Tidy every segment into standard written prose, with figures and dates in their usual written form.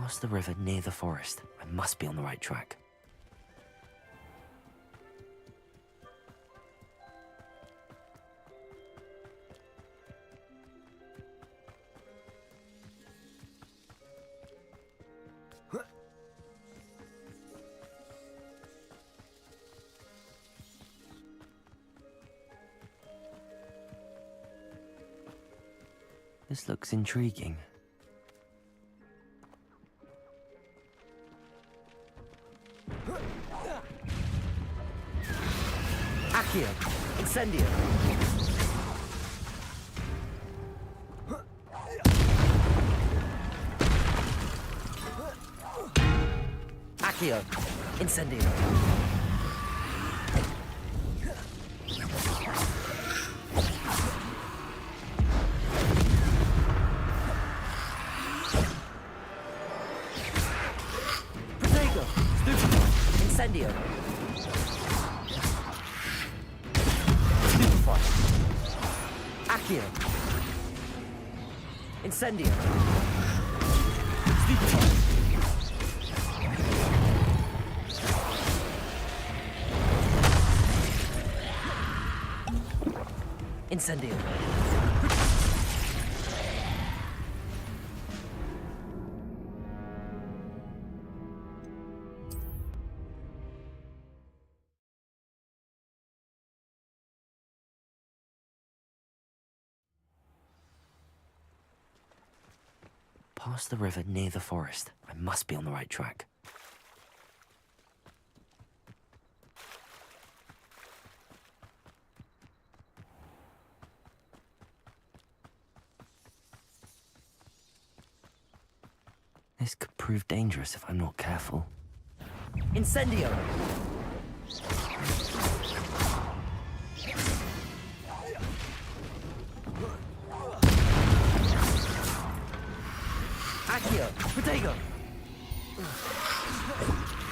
Past the river near the forest. I must be on the right track. This looks intriguing. Accio, Incendio. Accio, Incendio. Protego, Stupefy, Incendio. Stupefy. Accio. Incendio. Stupefy. Incendio. Past the river near the forest. I must be on the right track. This could prove dangerous if I'm not careful. Incendio. Accio, Protego.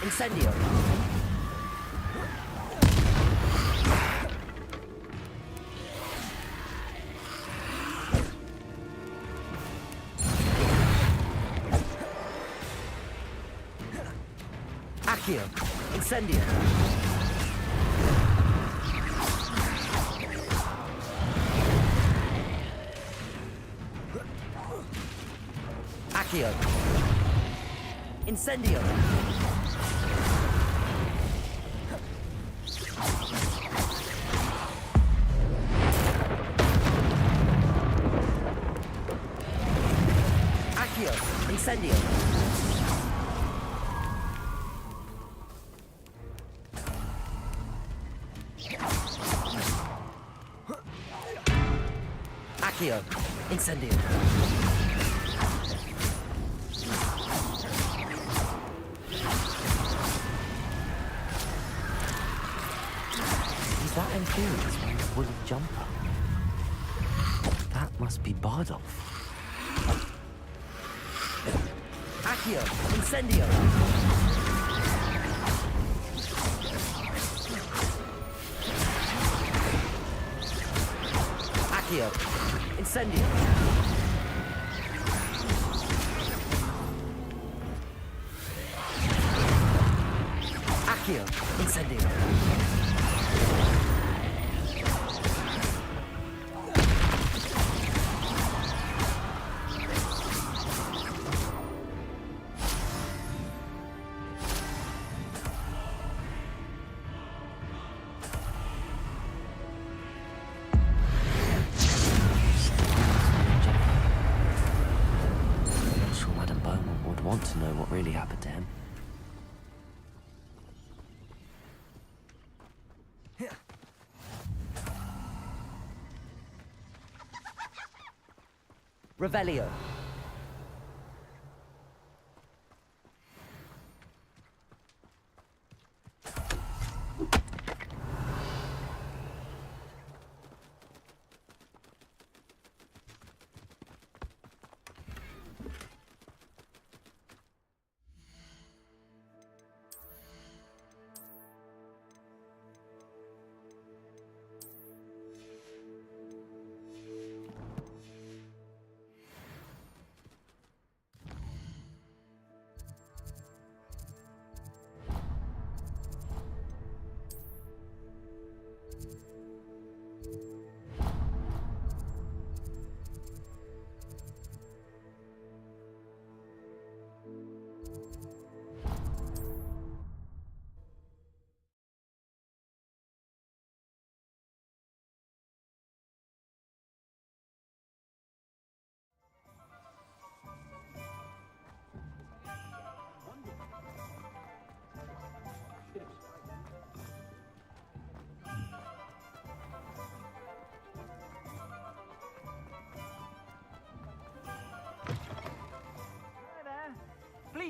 Incendio. Accio, Incendio. Accio. Incendio. Accio. Incendio. Accio. Incendio. Is that Amphibious wearing a woolly jumper? That must be Bardolph. Accio, Incendio. Accio, Incendio. Accio, Incendio. I'm sure Madame Beaumont would want to know what really happened to him. Revelio.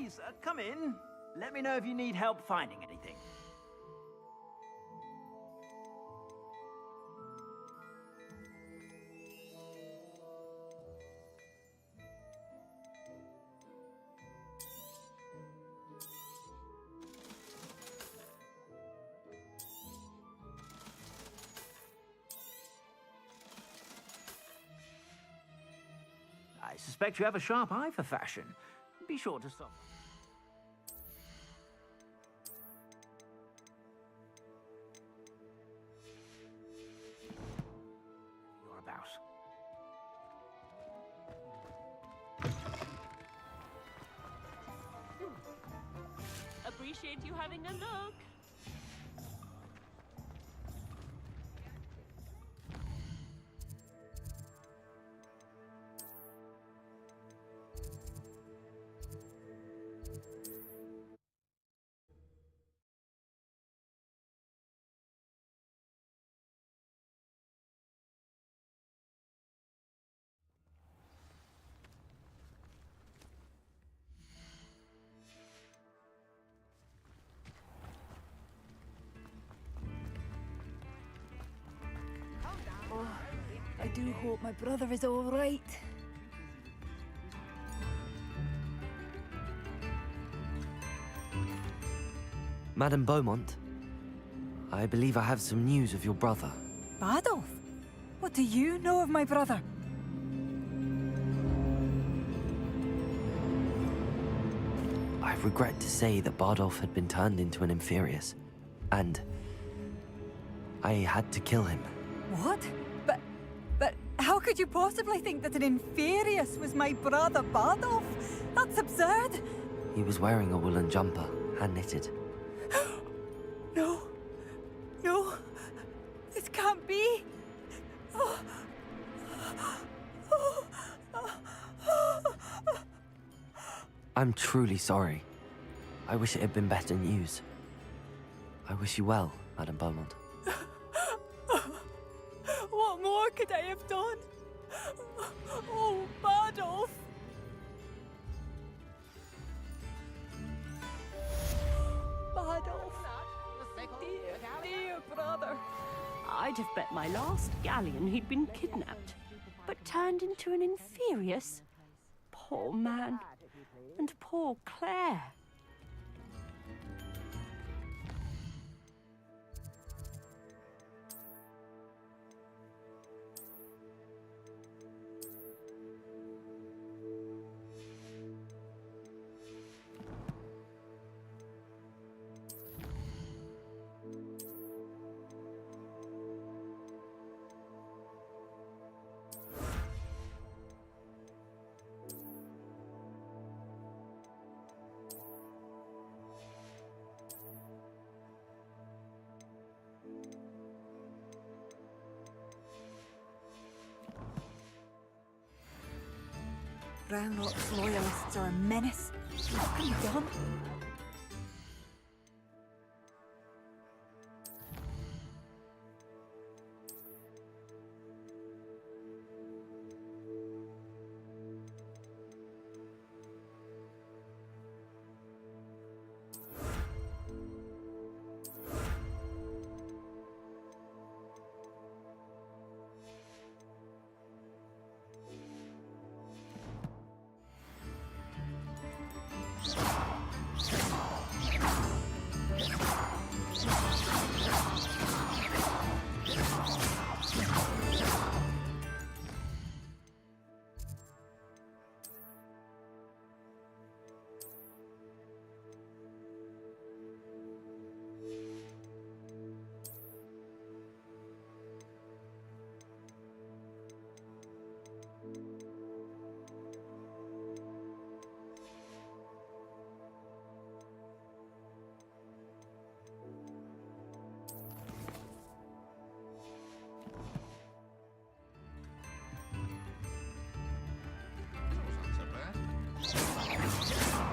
Please, come in. Let me know if you need help finding anything. I suspect you have a sharp eye for fashion. Be sure to stop. You're about. Appreciate you having a look. I do hope my brother is all right. Madame Beaumont, I believe I have some news of your brother. Adolf? What do you know of my brother? I regret to say that Bardolph had been turned into an Inferius, and I had to kill him. What? But how could you possibly think that an Inferius was my brother Bardolph? That's absurd! He was wearing a woolen jumper, hand-knitted. No. No. This can't be. I'm truly sorry. I wish it had been better news. I wish you well, Madame Beaumont. What more could I have done? Oh, Bardolph! Bardolph! Dear brother! I'd have bet my last galleon he'd been kidnapped, but turned into an Inferius. Poor man. And poor Claire. Brownlock's loyalists are a menace. What can be done?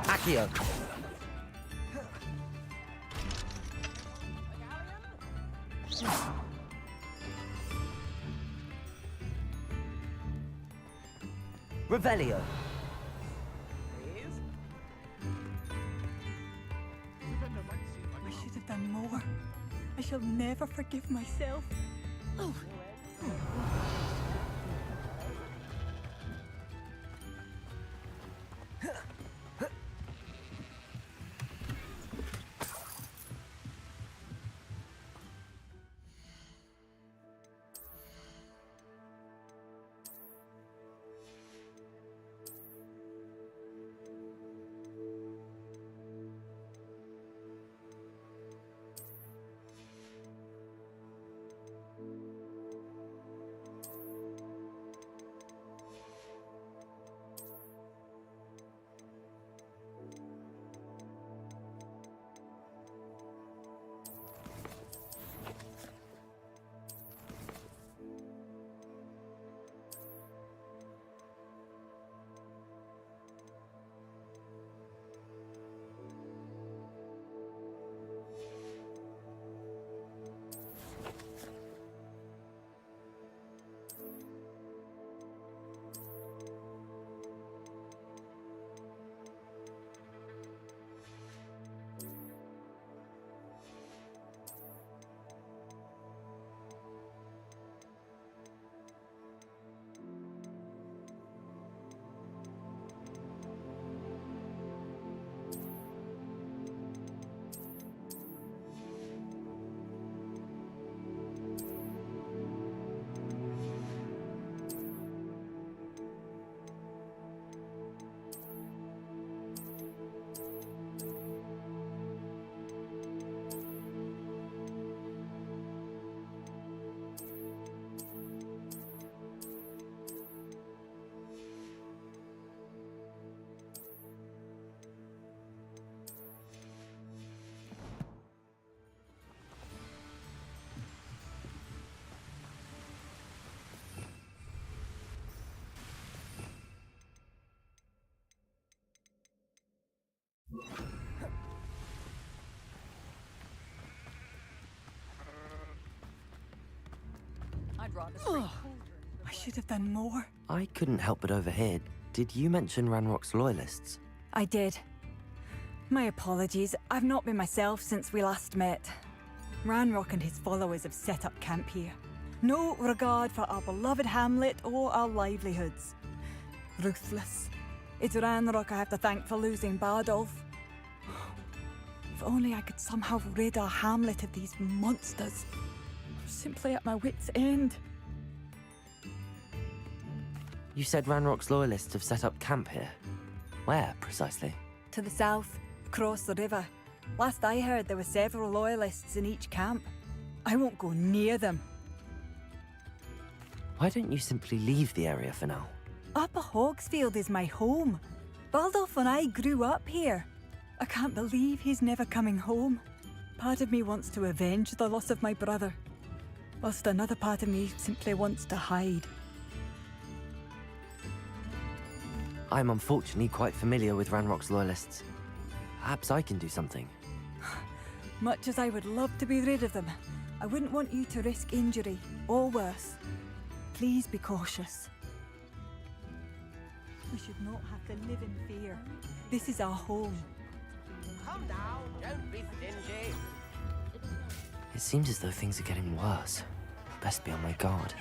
Accio. Revelio. should have done more. I shall never forgive myself. Oh. I'd rather I should have done more. I couldn't help but overhear. Did you mention Ranrock's loyalists? I did. My apologies. I've not been myself since we last met. Ranrock and his followers have set up camp here. No regard for our beloved hamlet or our livelihoods. Ruthless. It's Ranrock I have to thank for losing Bardolph. If only I could somehow rid our hamlet of these monsters. I'm simply at my wit's end. You said Ranrock's loyalists have set up camp here. Where, precisely? To the south, across the river. Last I heard, there were several loyalists in each camp. I won't go near them. Why don't you simply leave the area for now? Upper Hogsfield is my home. Baldolph and I grew up here. I can't believe he's never coming home. Part of me wants to avenge the loss of my brother, whilst another part of me simply wants to hide. I'm unfortunately quite familiar with Ranrock's loyalists. Perhaps I can do something. Much as I would love to be rid of them, I wouldn't want you to risk injury, or worse. Please be cautious. We should not have to live in fear. This is our home. Come now, don't be stingy. It seems as though things are getting worse. Best be on my guard.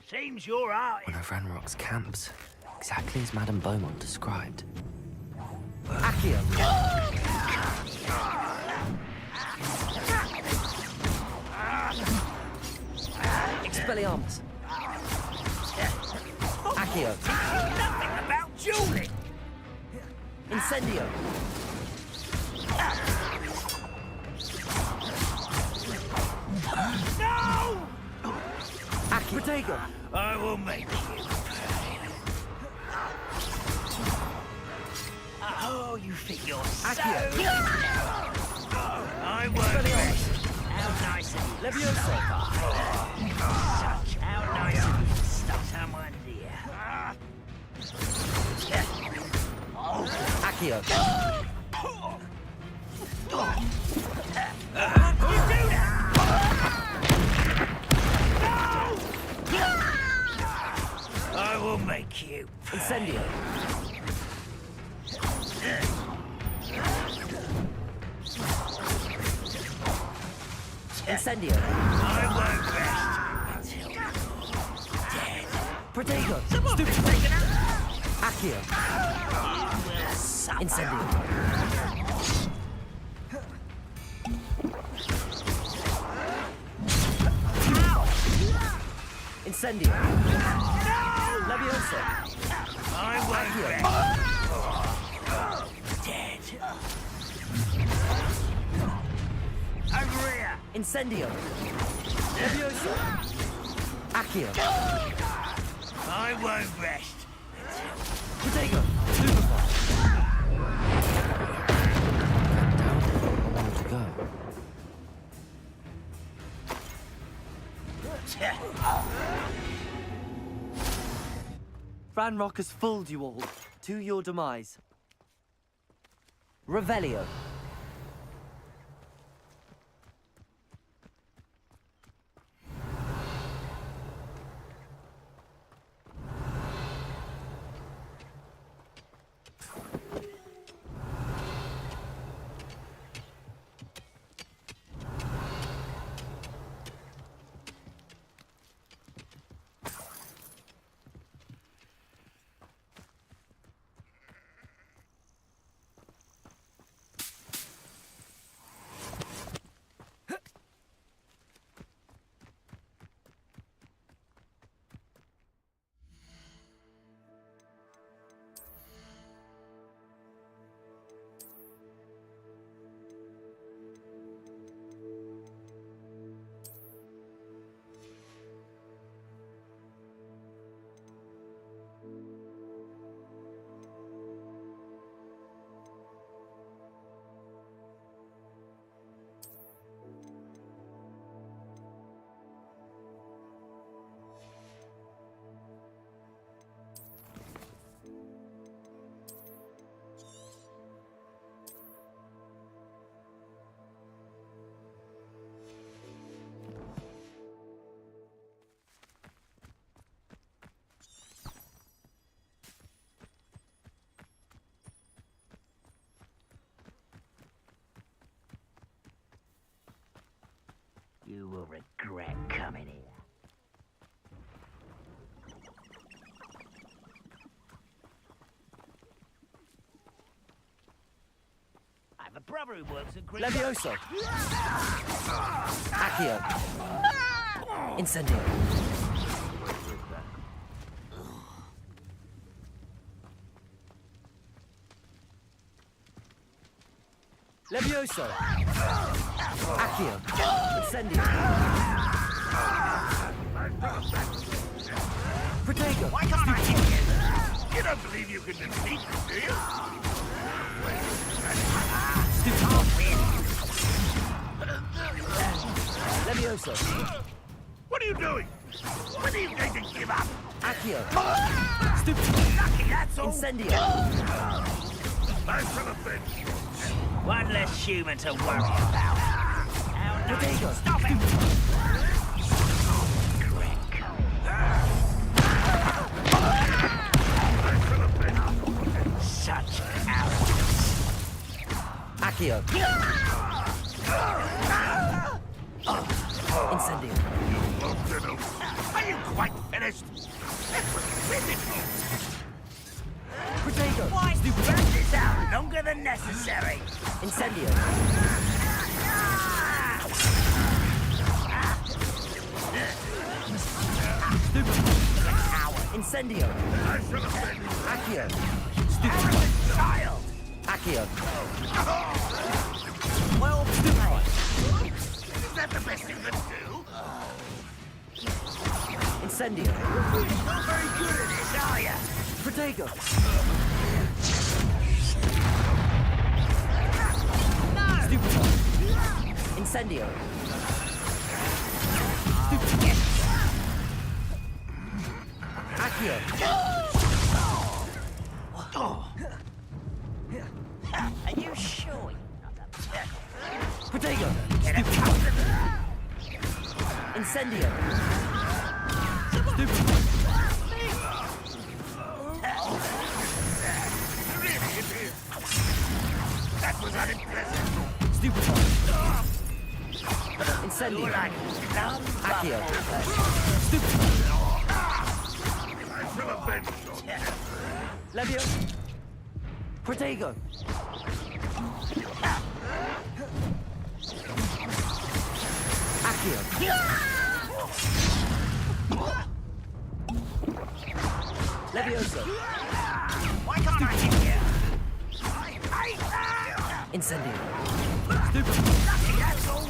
Seems you're out. One of Ranrock's camps, exactly as Madame Beaumont described. Accio. Expelliarmus. Accio. Nothing about Julie. Incendio. No! Protego. I will make you pay. Oh, you think you're so... Accio. I won't rest. How nice of you. Leviosa. Such how nice of you to stuff someone here. Accio. I will make you. Incendio. Incendio. I won't rest until you're dead. Protego. Stupid taken out. Accio. Incendio. Incendio. Levioso. I won't rest. Dead. Over here. Incendio. Levioso. Accio. I won't rest. Protego. Superfly. Down to go. Ranrock has fooled you all. To your demise. Revelio. You will regret coming here. I have a brother who works at Green. Levioso. Accio. Incendio. Levioso. Accio. Incendio. Protego. Why can't I hit you? You don't believe you can defeat me, do you? Levioso. What are you doing? When are you going to give up? Accio. Stupid. Lucky, that's all. Incendio. Nice son of a bitch. One less human to worry about. Protego. Stop it! Such arrogance. Accio. Incendio. Are you quite finished? That was physical. Protego. Why do you drag this out longer than necessary? Incendio. Incendio. Accio. Arrogant child. Accio. Well played. Is that the best you can do? Incendio. You're not very good at this, are you? Protego. No! Incendio. Accio. Incendio! That was unimpressive. Stupefy! Incendio! You're like Accio! I shall avenge your death. Levioso! Protego! Accio! Levioso! Why can't I hit you? Incendio! Nothing, asshole.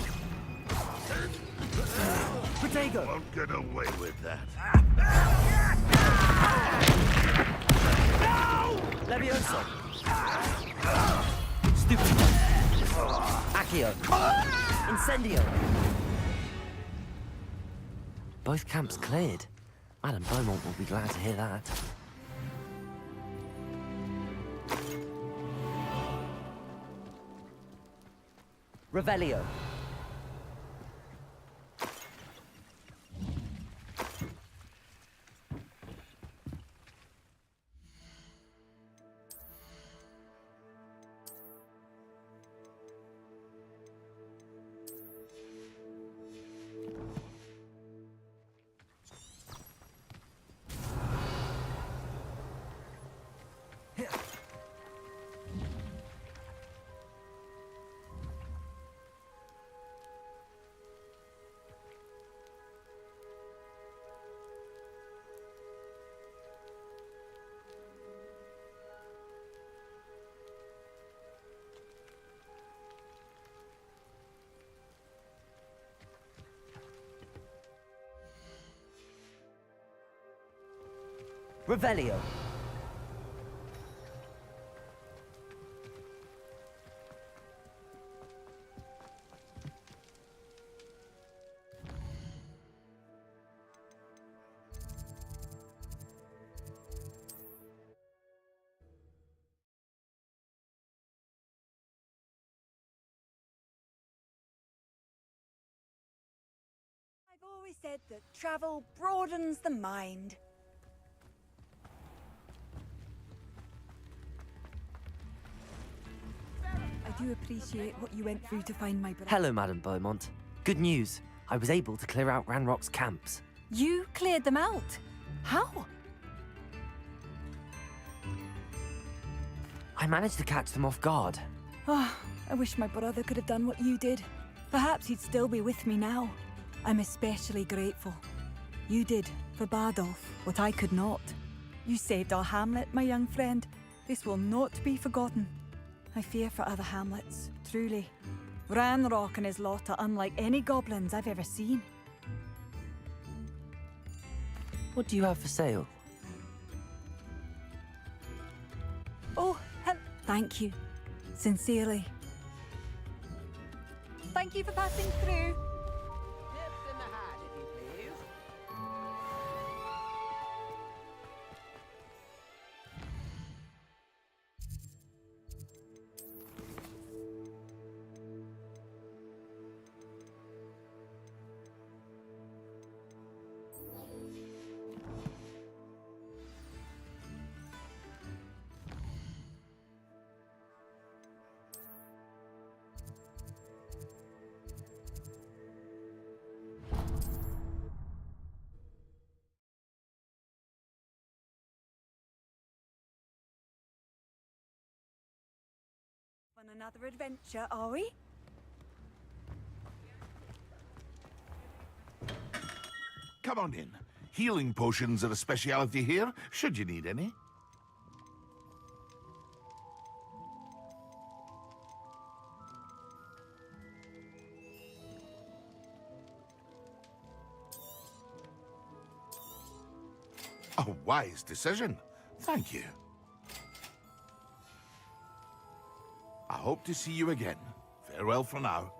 Protego! Won't get away with that. Levioso! Stupefy! Accio! Incendio! Both camps cleared. Madame Beaumont will be glad to hear that. Revelio. Revelio. I've always said that travel broadens the mind. I do appreciate what you went through to find my brother. Hello, Madame Beaumont. Good news. I was able to clear out Ranrock's camps. You cleared them out? How? I managed to catch them off guard. Oh, I wish my brother could have done what you did. Perhaps he'd still be with me now. I'm especially grateful. You did, for Bardolph, what I could not. You saved our hamlet, my young friend. This will not be forgotten. I fear for other hamlets, truly. Ranrock and his lot are unlike any goblins I've ever seen. What do you have for sale? Oh, thank you. Sincerely. Thank you for passing through. Nips in the hat, if you please. On another adventure, are we? Come on in. Healing potions are a speciality here, should you need any. A wise decision. Thank you. I hope to see you again. Farewell for now.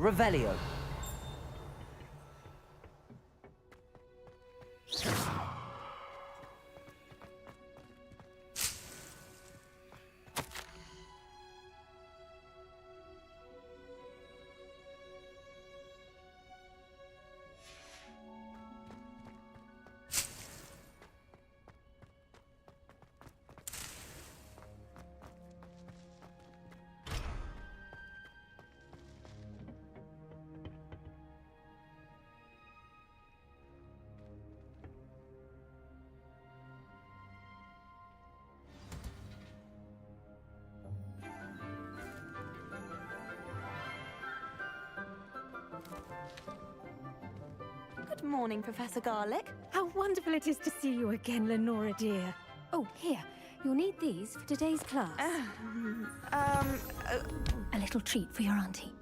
Revelio. Good morning, Professor Garlick. How wonderful it is to see you again, Lenora dear. Oh, here. You'll need these for today's class. A little treat for your auntie.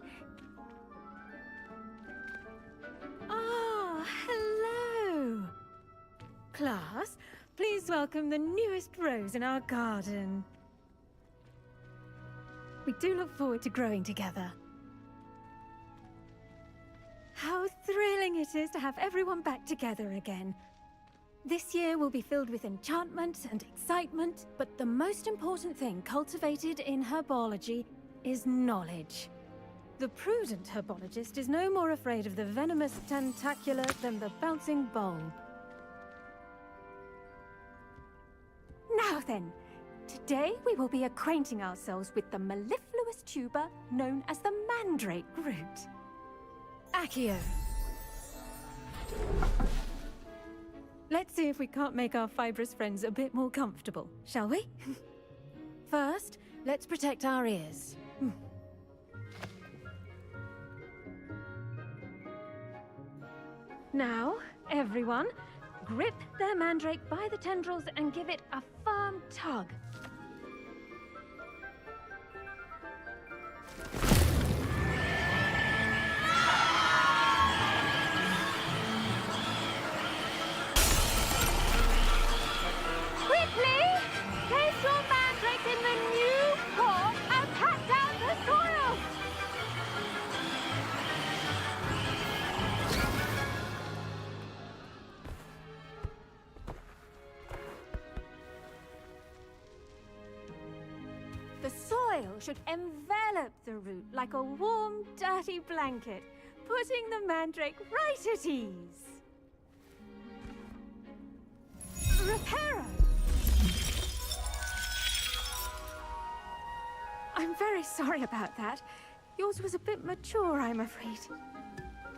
Ah, hello. Class, please welcome the newest rose in our garden. We do look forward to growing together. How thrilling it is to have everyone back together again. This year will be filled with enchantment and excitement, but the most important thing cultivated in herbology is knowledge. The prudent herbologist is no more afraid of the venomous tentacula than the bouncing bulb. Now then, today we will be acquainting ourselves with the mellifluous tuber known as the mandrake root. Accio. Let's see if we can't make our fibrous friends a bit more comfortable, shall we? First, let's protect our ears. Now, everyone, grip their mandrake by the tendrils and give it a firm tug. Quickly! Place your mandrake in the new pot and pat down the soil! The soil should envelop the root like a warm, dirty blanket, putting the mandrake right at ease. Reparo! I'm very sorry about that. Yours was a bit mature, I'm afraid.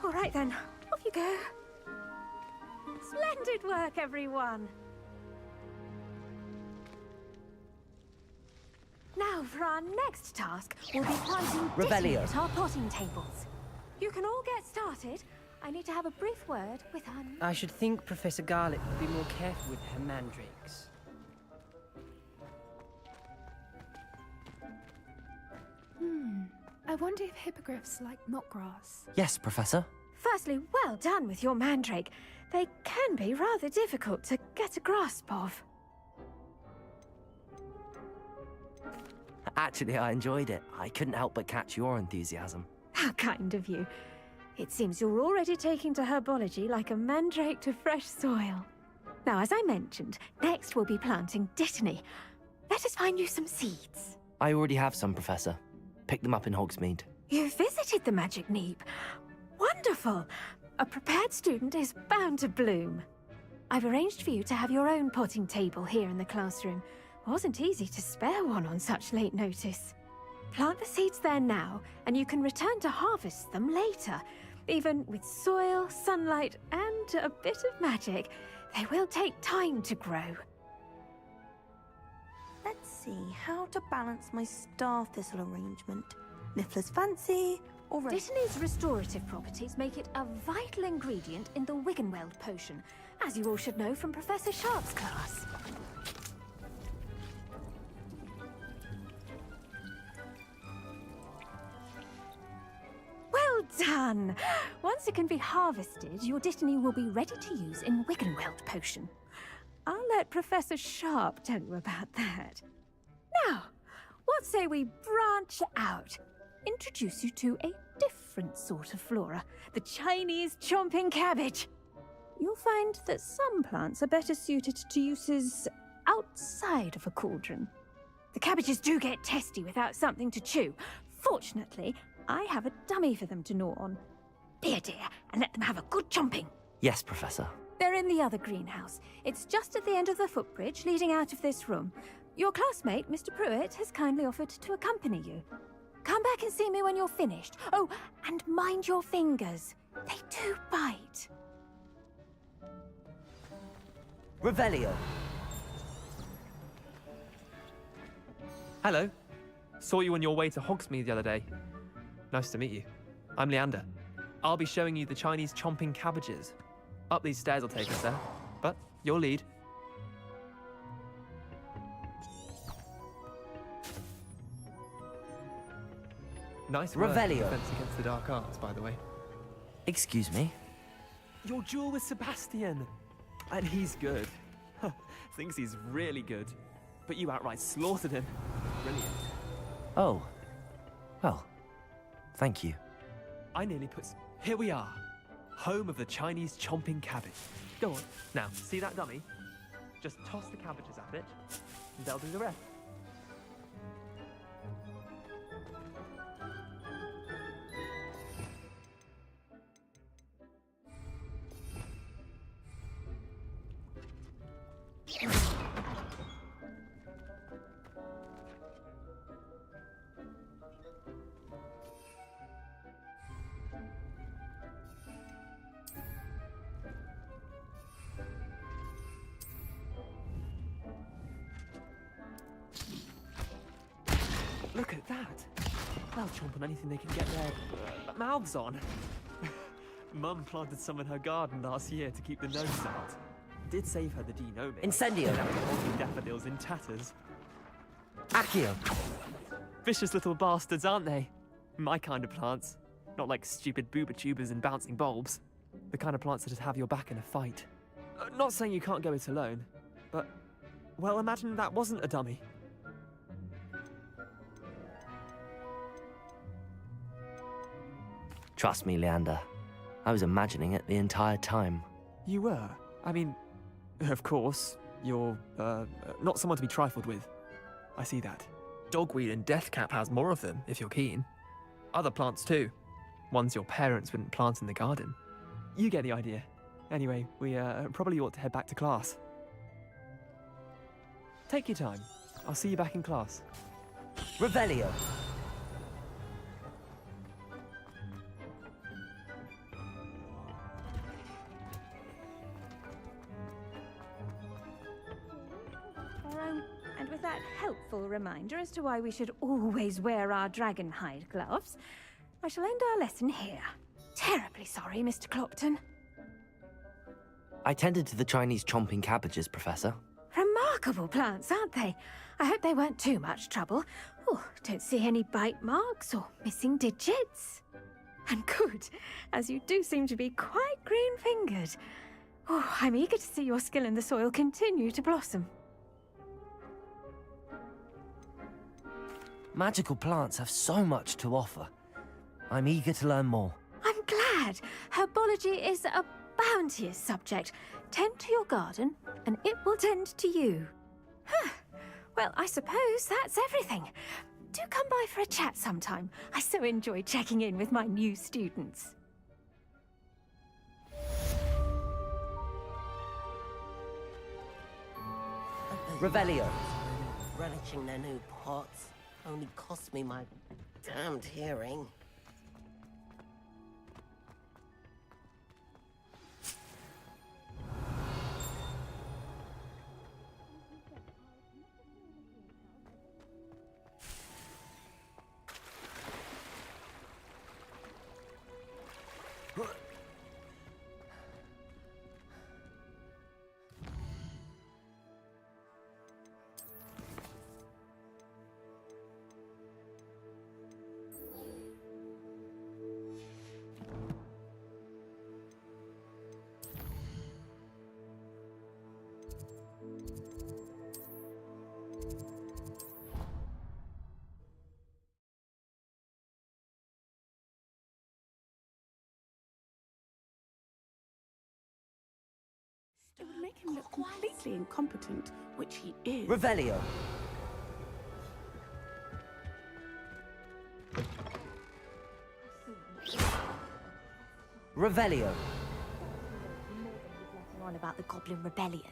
All right then, off you go. Splendid work, everyone! Now, for our next task, we'll be planting Dittany at our potting tables. You can all get started. I need to have a brief word with our... I should think Professor Garlick would be more careful with her mandrakes. I wonder if hippogriffs like knotgrass. Yes, Professor. Firstly, well done with your mandrake. They can be rather difficult to get a grasp of. Actually, I enjoyed it. I couldn't help but catch your enthusiasm. How kind of you. It seems you're already taking to herbology like a mandrake to fresh soil. Now, as I mentioned, next we'll be planting Dittany. Let us find you some seeds. I already have some, Professor. Pick them up in Hogsmeade. You visited the Magic Neep. Wonderful! A prepared student is bound to bloom. I've arranged for you to have your own potting table here in the classroom. Wasn't easy to spare one on such late notice. Plant the seeds there now, and you can return to harvest them later. Even with soil, sunlight, and a bit of magic, they will take time to grow. Let's see how to balance my star thistle arrangement. Niffler's fancy, or Dittany's restorative properties make it a vital ingredient in the Wiggenweld potion, as you all should know from Professor Sharp's class. Well done! Once it can be harvested, your Dittany will be ready to use in Wiggenweld potion. I'll let Professor Sharp tell you about that. Now, what say we branch out? Introduce you to a different sort of flora, the Chinese chomping cabbage. You'll find that some plants are better suited to uses outside of a cauldron. The cabbages do get testy without something to chew. Fortunately, I have a dummy for them to gnaw on. Be a dear and let them have a good chomping. Yes, Professor. They're in the other greenhouse. It's just at the end of the footbridge leading out of this room. Your classmate, Mr. Pruitt, has kindly offered to accompany you. Come back and see me when you're finished. Oh, and mind your fingers. They do bite. Revelio. Hello. Saw you on your way to Hogsmeade the other day. Nice to meet you. I'm Leander. I'll be showing you the Chinese chomping cabbages. Up these stairs will take us there, but your lead. Nice work, Revelio. defense against the dark arts, by the way. Excuse me? Your duel with Sebastian. And he's good. Thinks he's really good. But you outright slaughtered him. Brilliant. Oh. Well, thank you. I nearly put... Here we are. Home of the Chinese chomping cabbage. Go on. Now, see that dummy? Just toss the cabbages at it, and they'll do the rest. Look at that! They'll chomp on anything they can get their mouths on. Mum planted some in her garden last year to keep the gnomes out. Did save her the denoming. Incendio. Now all the daffodils in tatters. Accio. Vicious little bastards, aren't they? My kind of plants. Not like stupid booba tubers and bouncing bulbs. The kind of plants that just have your back in a fight. Not saying you can't go it alone, but... Well, imagine that wasn't a dummy. Trust me, Leander. I was imagining it the entire time. You were? I mean, of course, you're, not someone to be trifled with. I see that. Dogweed and deathcap has more of them, if you're keen. Other plants too. Ones your parents wouldn't plant in the garden. You get the idea. Anyway, we, probably ought to head back to class. Take your time. I'll see you back in class. Revelio. And with that helpful reminder as to why we should always wear our dragon hide gloves, I shall end our lesson here. Terribly sorry, Mr. Clopton. I tended to the Chinese chomping cabbages, Professor. Remarkable plants, aren't they? I hope they weren't too much trouble. Oh, don't see any bite marks or missing digits. And good, as you do seem to be quite green-fingered. Oh, I'm eager to see your skill in the soil continue to blossom. Magical plants have so much to offer. I'm eager to learn more. I'm glad. Herbology is a bounteous subject. Tend to your garden, and it will tend to you. Huh. Well, I suppose that's everything. Do come by for a chat sometime. I so enjoy checking in with my new students. Revelio. Relishing their new pots only cost me my damned hearing. It would make him look completely incompetent, which he is. Revelio. Revelio. On about the Goblin Rebellion.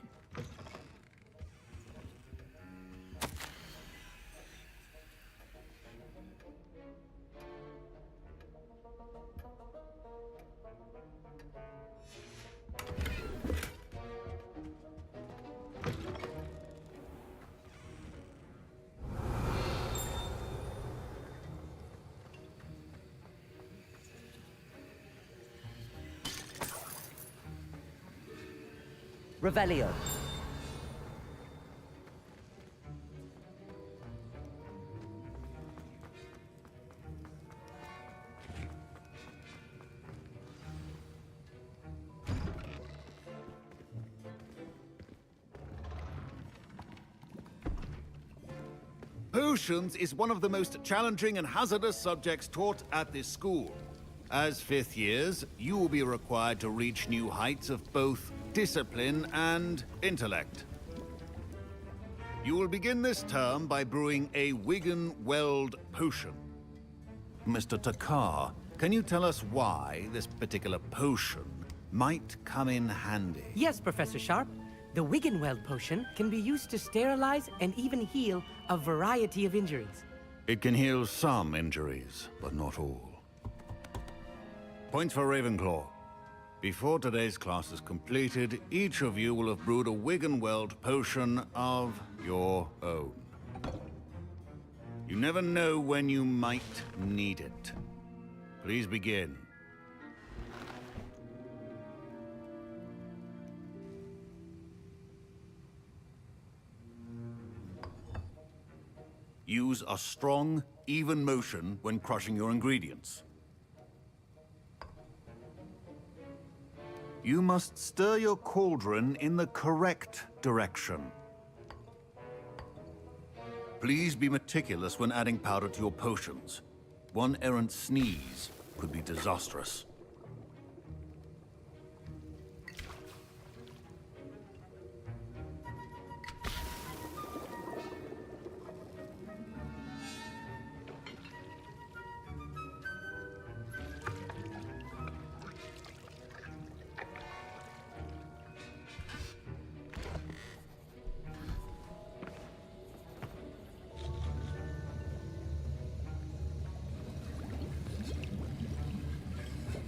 Revelio. Potions is one of the most challenging and hazardous subjects taught at this school. As fifth years, you will be required to reach new heights of both discipline and intellect. You will begin this term by brewing a Wigan-Weld potion. Mr. Takar, can you tell us why this particular potion might come in handy? Yes, Professor Sharp. The Wiggenweld potion can be used to sterilize and even heal a variety of injuries. It can heal some injuries, but not all. Points for Ravenclaw. Before today's class is completed, each of you will have brewed a Wiggenweld potion of your own. You never know when you might need it. Please begin. Use a strong, even motion when crushing your ingredients. You must stir your cauldron in the correct direction. Please be meticulous when adding powder to your potions. One errant sneeze could be disastrous.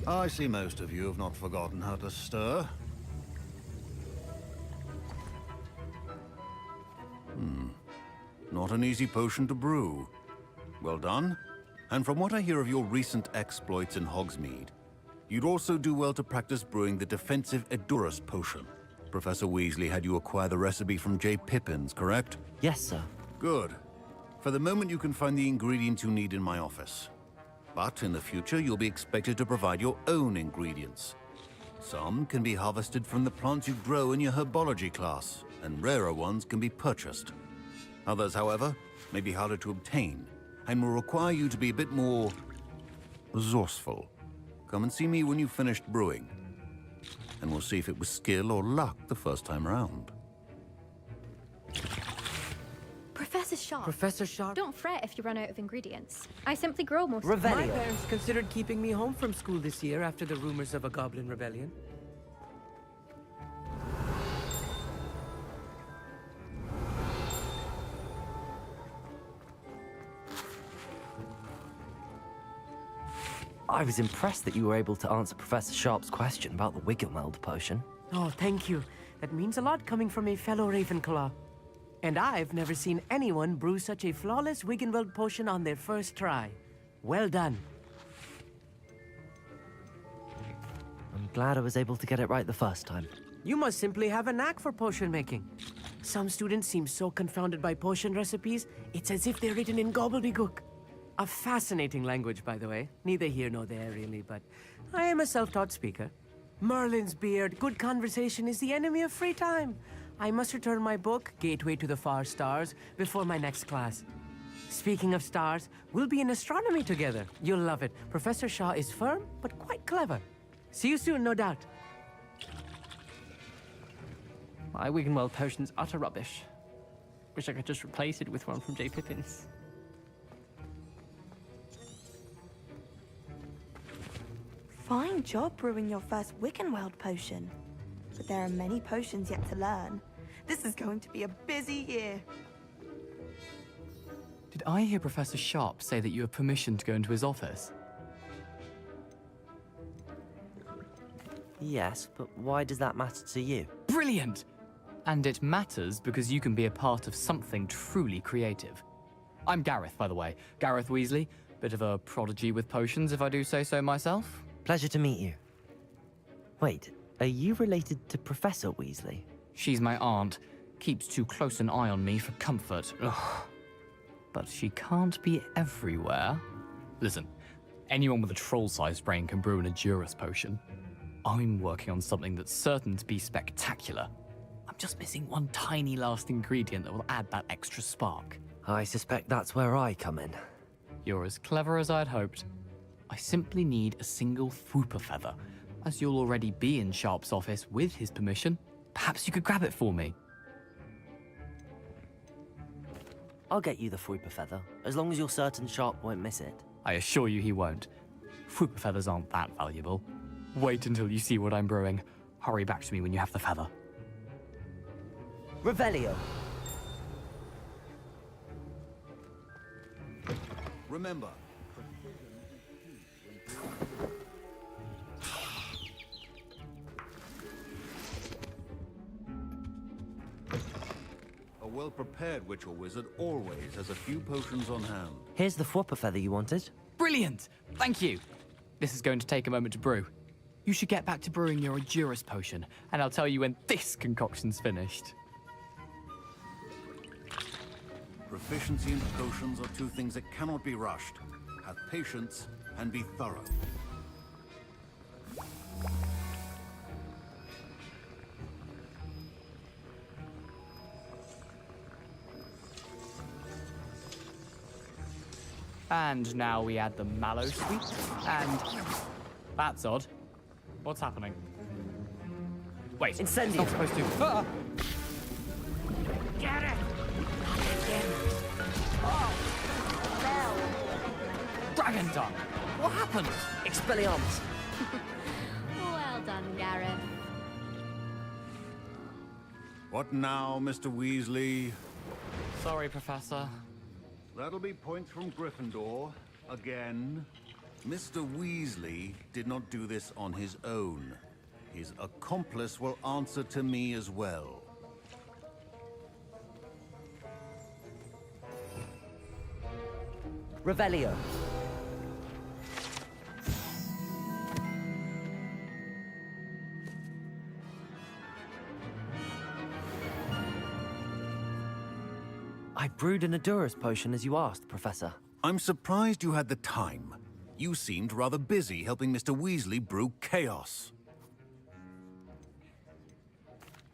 I see most of you have not forgotten how to stir. Not an easy potion to brew. Well done. And from what I hear of your recent exploits in Hogsmeade, you'd also do well to practice brewing the defensive Edurus potion. Professor Weasley had you acquire the recipe from J. Pippins, correct? Yes, sir. Good. For the moment, you can find the ingredients you need in my office. But in the future, you'll be expected to provide your own ingredients. Some can be harvested from the plants you grow in your herbology class, and rarer ones can be purchased. Others, however, may be harder to obtain, and will require you to be a bit more resourceful. Come and see me when you've finished brewing, and we'll see if it was skill or luck the first time around. Professor Sharp. Professor Sharp? Don't fret if you run out of ingredients. I simply grow most My parents considered keeping me home from school this year after the rumors of a Goblin Rebellion. I was impressed that you were able to answer Professor Sharp's question about the Wiggenweld potion. Oh, thank you. That means a lot coming from a fellow Ravenclaw. And I've never seen anyone brew such a flawless Wiggenweld potion on their first try. Well done. I'm glad I was able to get it right the first time. You must simply have a knack for potion making. Some students seem so confounded by potion recipes, it's as if they're written in gobbledygook. A fascinating language, by the way. Neither here nor there, really, but I am a self-taught speaker. Merlin's beard, good conversation is the enemy of free time. I must return my book, Gateway to the Far Stars, before my next class. Speaking of stars, we'll be in astronomy together. You'll love it. Professor Shaw is firm, but quite clever. See you soon, no doubt. My Wiggenweld potion's utter rubbish. Wish I could just replace it with one from J. Pippin's. Fine job brewing your first Wickenweld potion. But there are many potions yet to learn. This is going to be a busy year. Did I hear Professor Sharp say that you have permission to go into his office? Yes, but why does that matter to you? Brilliant! And it matters because you can be a part of something truly creative. I'm Gareth, by the way. Gareth Weasley. Bit of a prodigy with potions, if I do say so myself. Pleasure to meet you. Wait, are you related to Professor Weasley? She's my aunt. Keeps too close an eye on me for comfort. Ugh. But she can't be everywhere. Listen, anyone with a troll-sized brain can brew an Adurus potion. I'm working on something that's certain to be spectacular. I'm just missing one tiny last ingredient that will add that extra spark. I suspect that's where I come in. You're as clever as I'd hoped. I simply need a single Fwooper feather. As you'll already be in Sharp's office with his permission, perhaps you could grab it for me. I'll get you the Fwooper feather, as long as you're certain Sharp won't miss it. I assure you he won't. Fwooper feathers aren't that valuable. Wait until you see what I'm brewing. Hurry back to me when you have the feather. Revelio. Remember, a well-prepared witch or wizard always has a few potions on hand. Here's the Fwooper feather you wanted. Brilliant! Thank you! This is going to take a moment to brew. You should get back to brewing your Adurus potion, and I'll tell you when this concoction's finished. Proficiency in potions are two things that cannot be rushed. Have patience and be thorough. And now we add the mallow sweet, and... That's odd. What's happening? Wait, Incendio. it's not supposed to... Ah! Get it! Dragon Tongue! What happened? Expelliarmus. Well done, Gareth. What now, Mr. Weasley? Sorry, Professor. That'll be points from Gryffindor. Again. Mr. Weasley did not do this on his own. His accomplice will answer to me as well. Revelio. I brewed an Adurus potion as you asked, Professor. I'm surprised you had the time. You seemed rather busy helping Mr. Weasley brew chaos.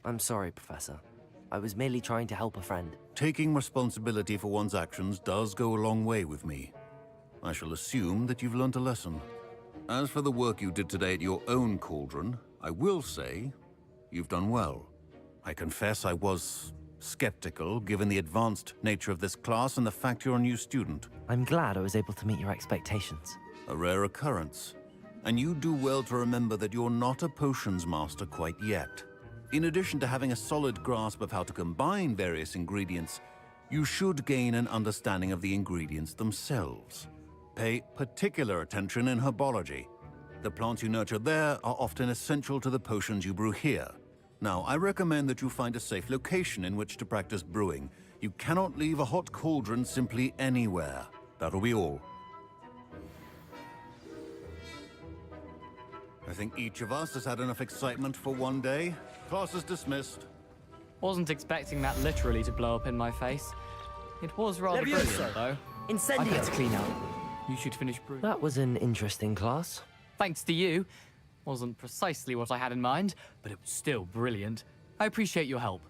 I'm sorry, Professor. I was merely trying to help a friend. Taking responsibility for one's actions does go a long way with me. I shall assume that you've learnt a lesson. As for the work you did today at your own cauldron, I will say you've done well. I confess I was skeptical, given the advanced nature of this class and the fact you're a new student. I'm glad I was able to meet your expectations. A rare occurrence. And you do well to remember that you're not a potions master quite yet. In addition to having a solid grasp of how to combine various ingredients, you should gain an understanding of the ingredients themselves. Pay particular attention in herbology. The plants you nurture there are often essential to the potions you brew here. Now, I recommend that you find a safe location in which to practice brewing. You cannot leave a hot cauldron simply anywhere. That'll be all. I think each of us has had enough excitement for one day. Class is dismissed. Wasn't expecting that literally to blow up in my face. It was rather brilliant, though. Incendio. I better clean up. You should finish brewing. That was an interesting class. Thanks to you. Wasn't precisely what I had in mind, but it was still brilliant. I appreciate your help.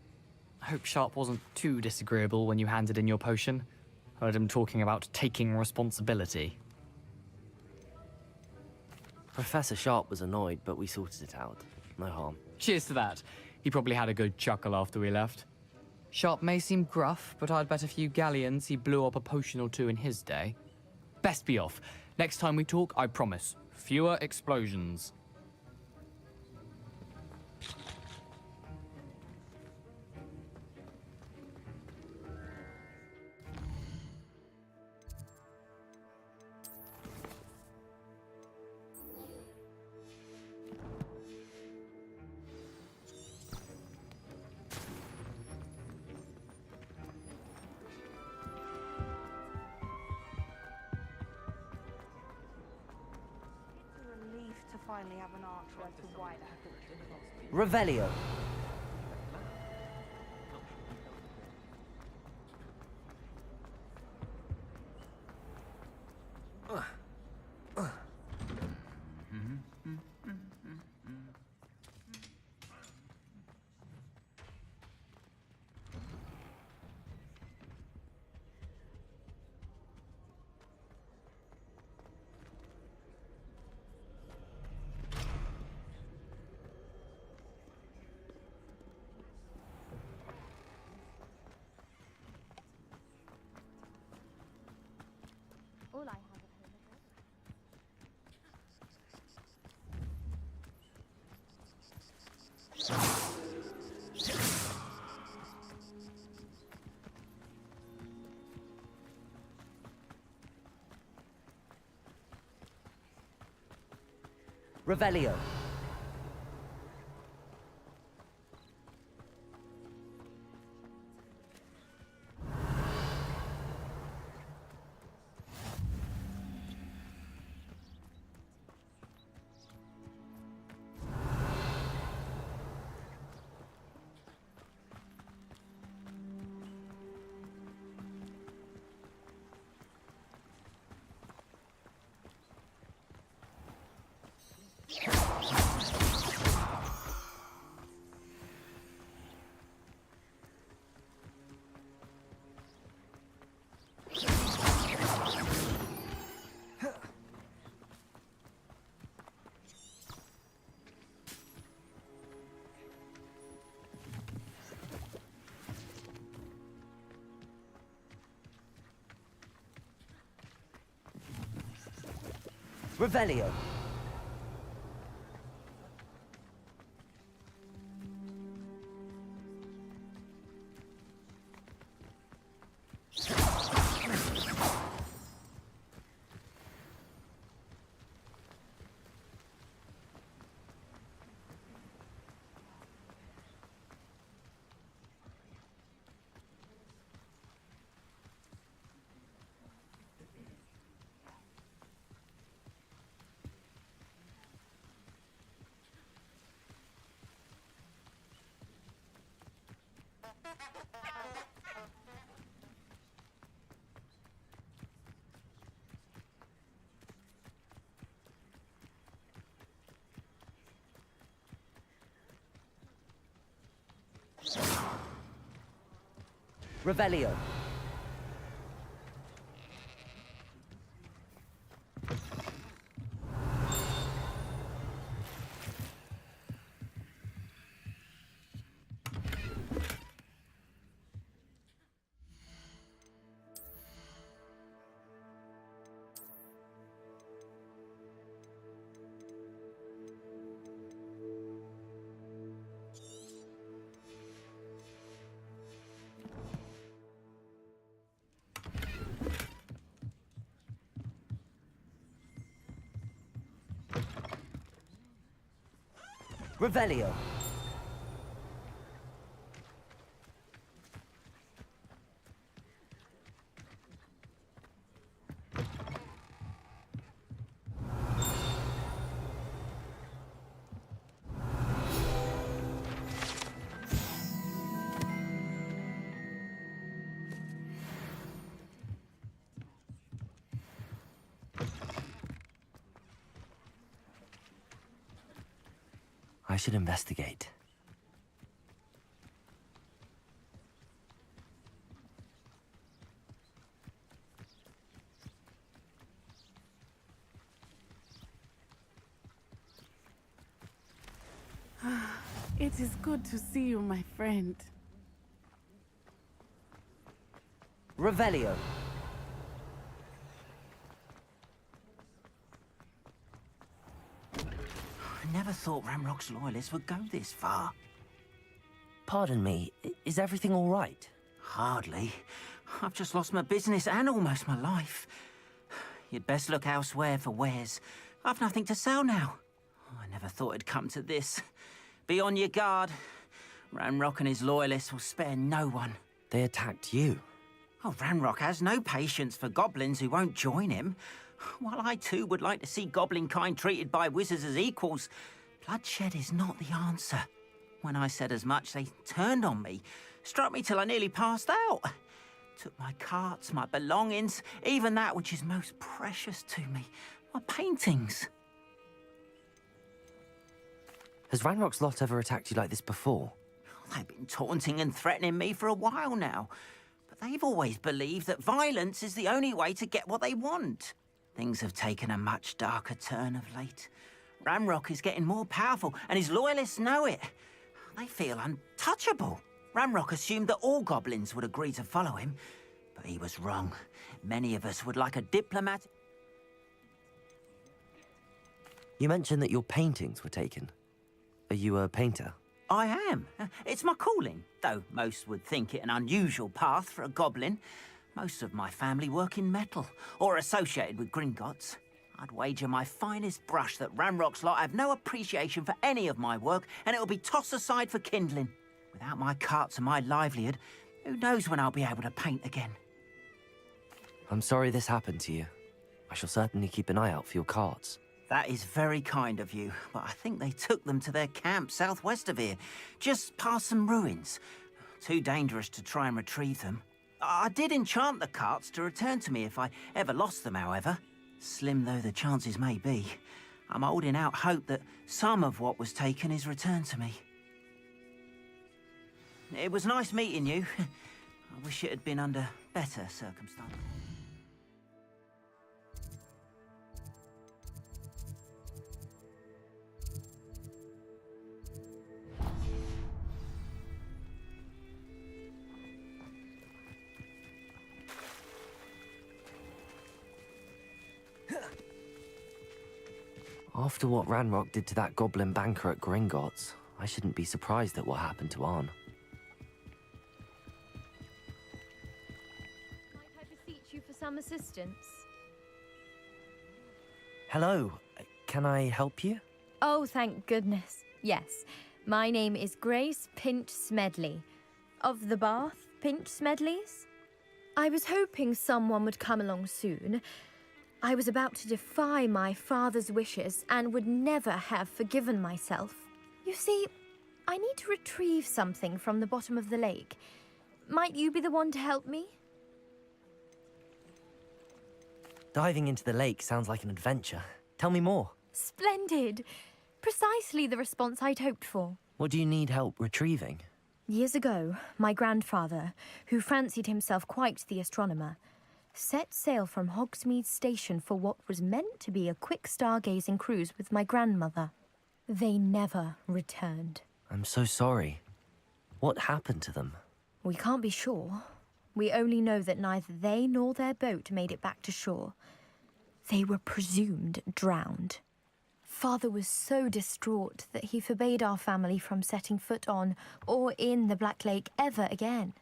I hope Sharp wasn't too disagreeable when you handed in your potion. Heard him talking about taking responsibility. Professor Sharp was annoyed, but we sorted it out. No harm. Cheers to that. He probably had a good chuckle after we left. Sharp may seem gruff, but I'd bet a few galleons he blew up a potion or two in his day. Best be off. Next time we talk, I promise, fewer explosions. Relief to finally have an archer as to why that. Revelio. All I have at home is Revelio. Revelio. Revelio. Revelio. I should investigate. It is good to see you, my friend. Revelio. I never thought Ramrock's loyalists would go this far. Pardon me, is everything all right? Hardly. I've just lost my business and almost my life. You'd best look elsewhere for wares. I've nothing to sell now. I never thought it'd come to this. Be on your guard. Ranrock and his loyalists will spare no one. They attacked you? Oh, Ranrock has no patience for goblins who won't join him. While I too would like to see goblin kind treated by wizards as equals, bloodshed is not the answer. When I said as much, they turned on me, struck me till I nearly passed out. Took my carts, my belongings, even that which is most precious to me, my paintings. Has Ranrock's lot ever attacked you like this before? They've been taunting and threatening me for a while now, but they've always believed that violence is the only way to get what they want. Things have taken a much darker turn of late. Ranrock is getting more powerful, and his loyalists know it. They feel untouchable. Ranrock assumed that all goblins would agree to follow him, but he was wrong. Many of us would like a diplomat. You mentioned that your paintings were taken. Are you a painter? I am. It's my calling, though most would think it an unusual path for a goblin. Most of my family work in metal, or associated with Gringotts. I'd wager my finest brush that Ranrock's lot have no appreciation for any of my work, and it'll be tossed aside for kindling. Without my carts and my livelihood, who knows when I'll be able to paint again? I'm sorry this happened to you. I shall certainly keep an eye out for your carts. That is very kind of you, but I think they took them to their camp southwest of here, just past some ruins. Too dangerous to try and retrieve them. I did enchant the carts to return to me if I ever lost them, however. Slim though the chances may be, I'm holding out hope that some of what was taken is returned to me. It was nice meeting you. I wish it had been under better circumstances. After what Ranrock did to that goblin banker at Gringotts, I shouldn't be surprised at what happened to Arn. Might I beseech you for some assistance? Hello, can I help you? Oh, thank goodness. Yes. My name is Grace Pinch Smedley, of the Bath Pinch Smedleys. I was hoping someone would come along soon. I was about to defy my father's wishes and would never have forgiven myself. You see, I need to retrieve something from the bottom of the lake. Might you be the one to help me? Diving into the lake sounds like an adventure. Tell me more. Splendid! Precisely the response I'd hoped for. What do you need help retrieving? Years ago, my grandfather, who fancied himself quite the astronomer, set sail from Hogsmeade Station for what was meant to be a quick stargazing cruise with my grandmother. They never returned. I'm so sorry. What happened to them? We can't be sure. We only know that neither they nor their boat made it back to shore. They were presumed drowned. Father was so distraught that he forbade our family from setting foot on or in the Black Lake ever again.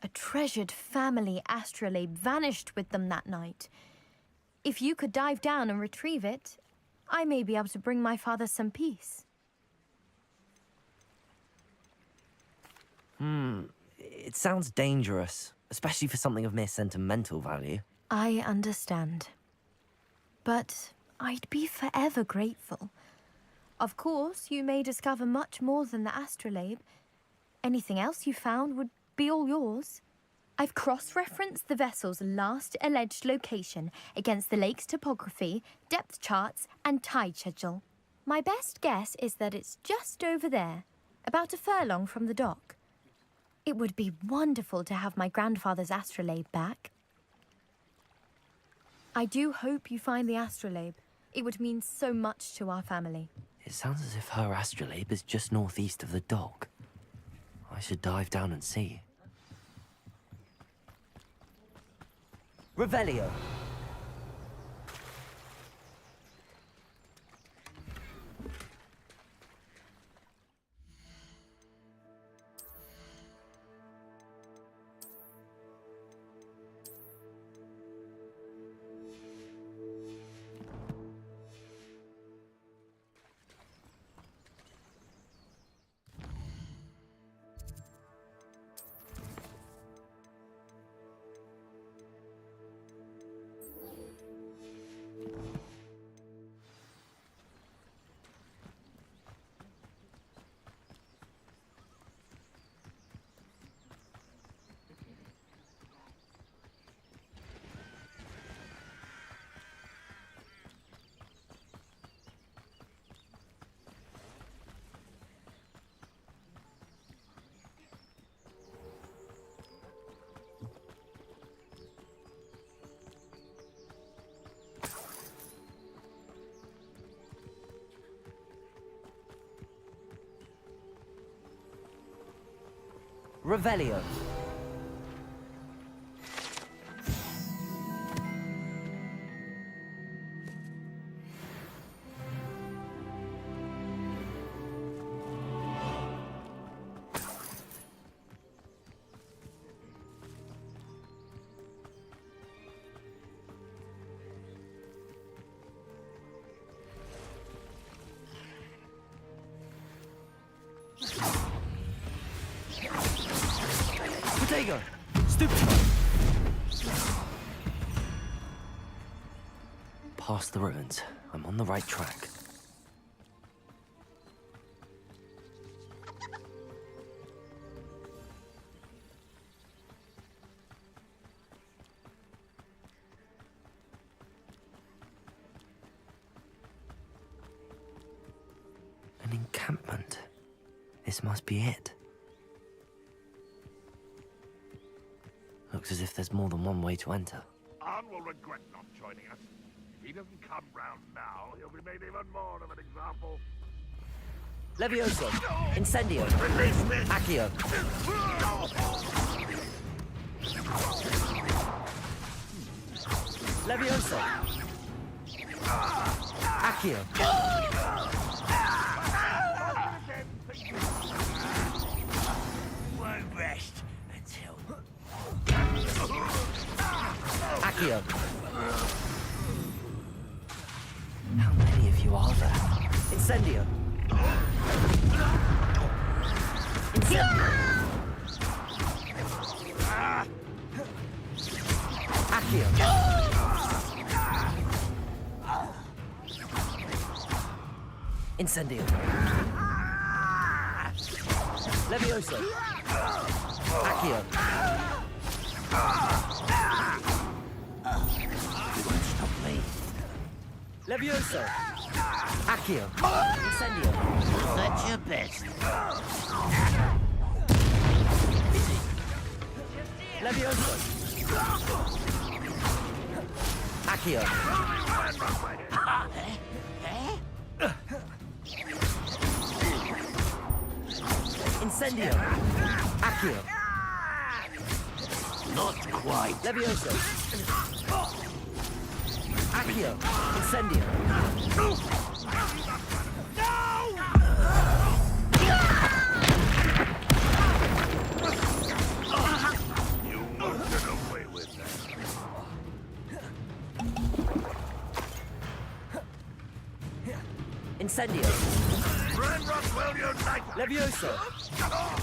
A treasured family astrolabe vanished with them that night. If you could dive down and retrieve it, I may be able to bring my father some peace. It sounds dangerous, especially for something of mere sentimental value. I understand. But I'd be forever grateful. Of course, you may discover much more than the astrolabe. Anything else you found would be all yours. I've cross-referenced the vessel's last alleged location against the lake's topography, depth charts, and tide schedule. My best guess is that it's just over there, about a furlong from the dock. It would be wonderful to have my grandfather's astrolabe back. I do hope you find the astrolabe. It would mean so much to our family. It sounds as if her astrolabe is just northeast of the dock. I should dive down and see. Revelio. Revelio. Potato! Stupid! Past the ruins. I'm on the right track. An encampment. This must be it. Looks as if there's more than one way to enter. Arn will regret not joining us. If he doesn't come round now, he'll be made even more of an example. Levioso! Incendio! Release me! Accio! Levioso! Accio! Won't rest until... Accio! How many of you are there? Incendio! Incendio! Accio! Incendio! Levioso! Accio! You won't stop me. Levioso! Accio! Incendio! That's your best. Levioso! Accio! Incendio! Accio! Not quite. Levioso! Accio! Incendio! You won't get away with that. Incendio! Ranrock will unite! Levioso!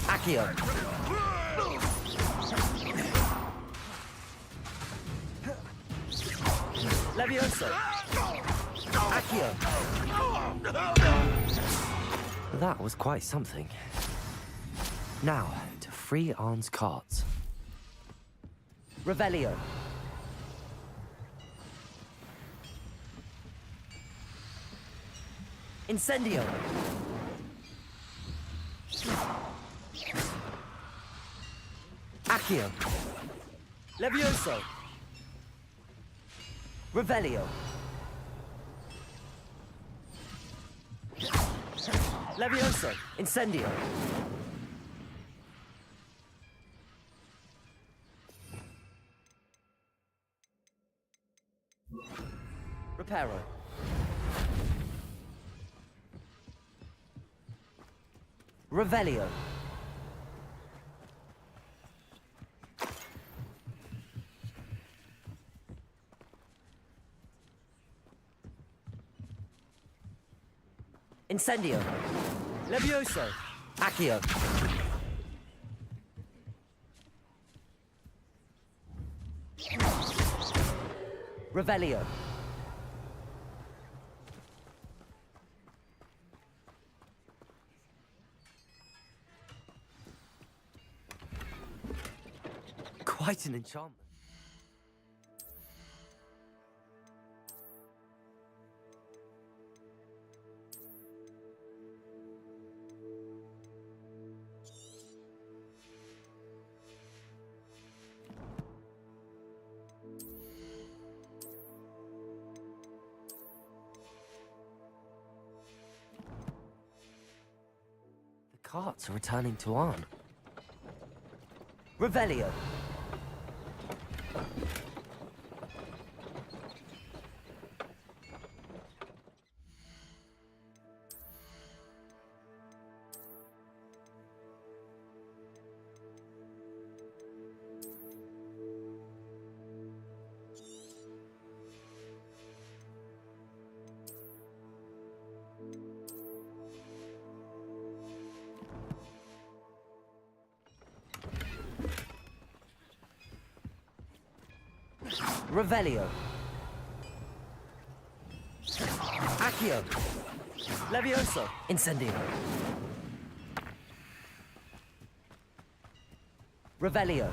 Accio! Levioso! Accio! That was quite something. Now, to free Arn's carts. Revelio! Incendio! Accio! Levioso! Revelio! Levioso! Incendio! Reparo. Revelio. Incendio. Levioso. Accio. Revelio. Quite an enchantment. The carts are returning to Arn. Revelio. Revelio. Accio. Levioso. Incendio. Revelio.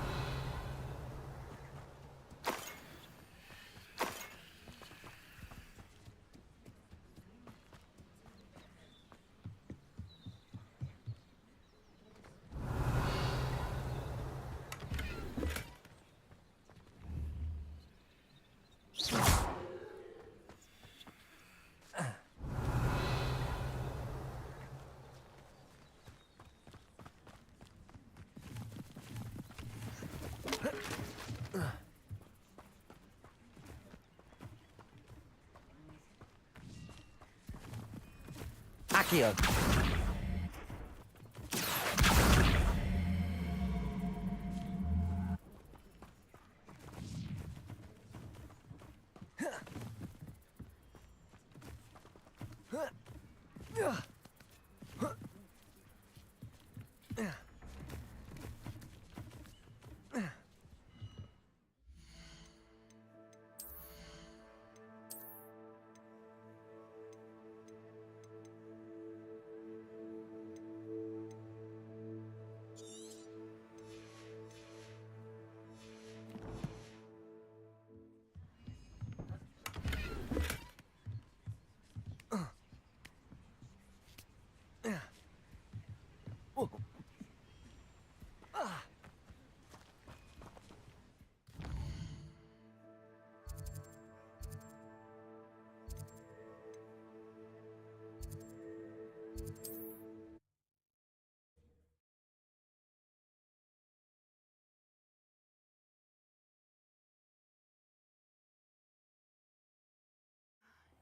Accio.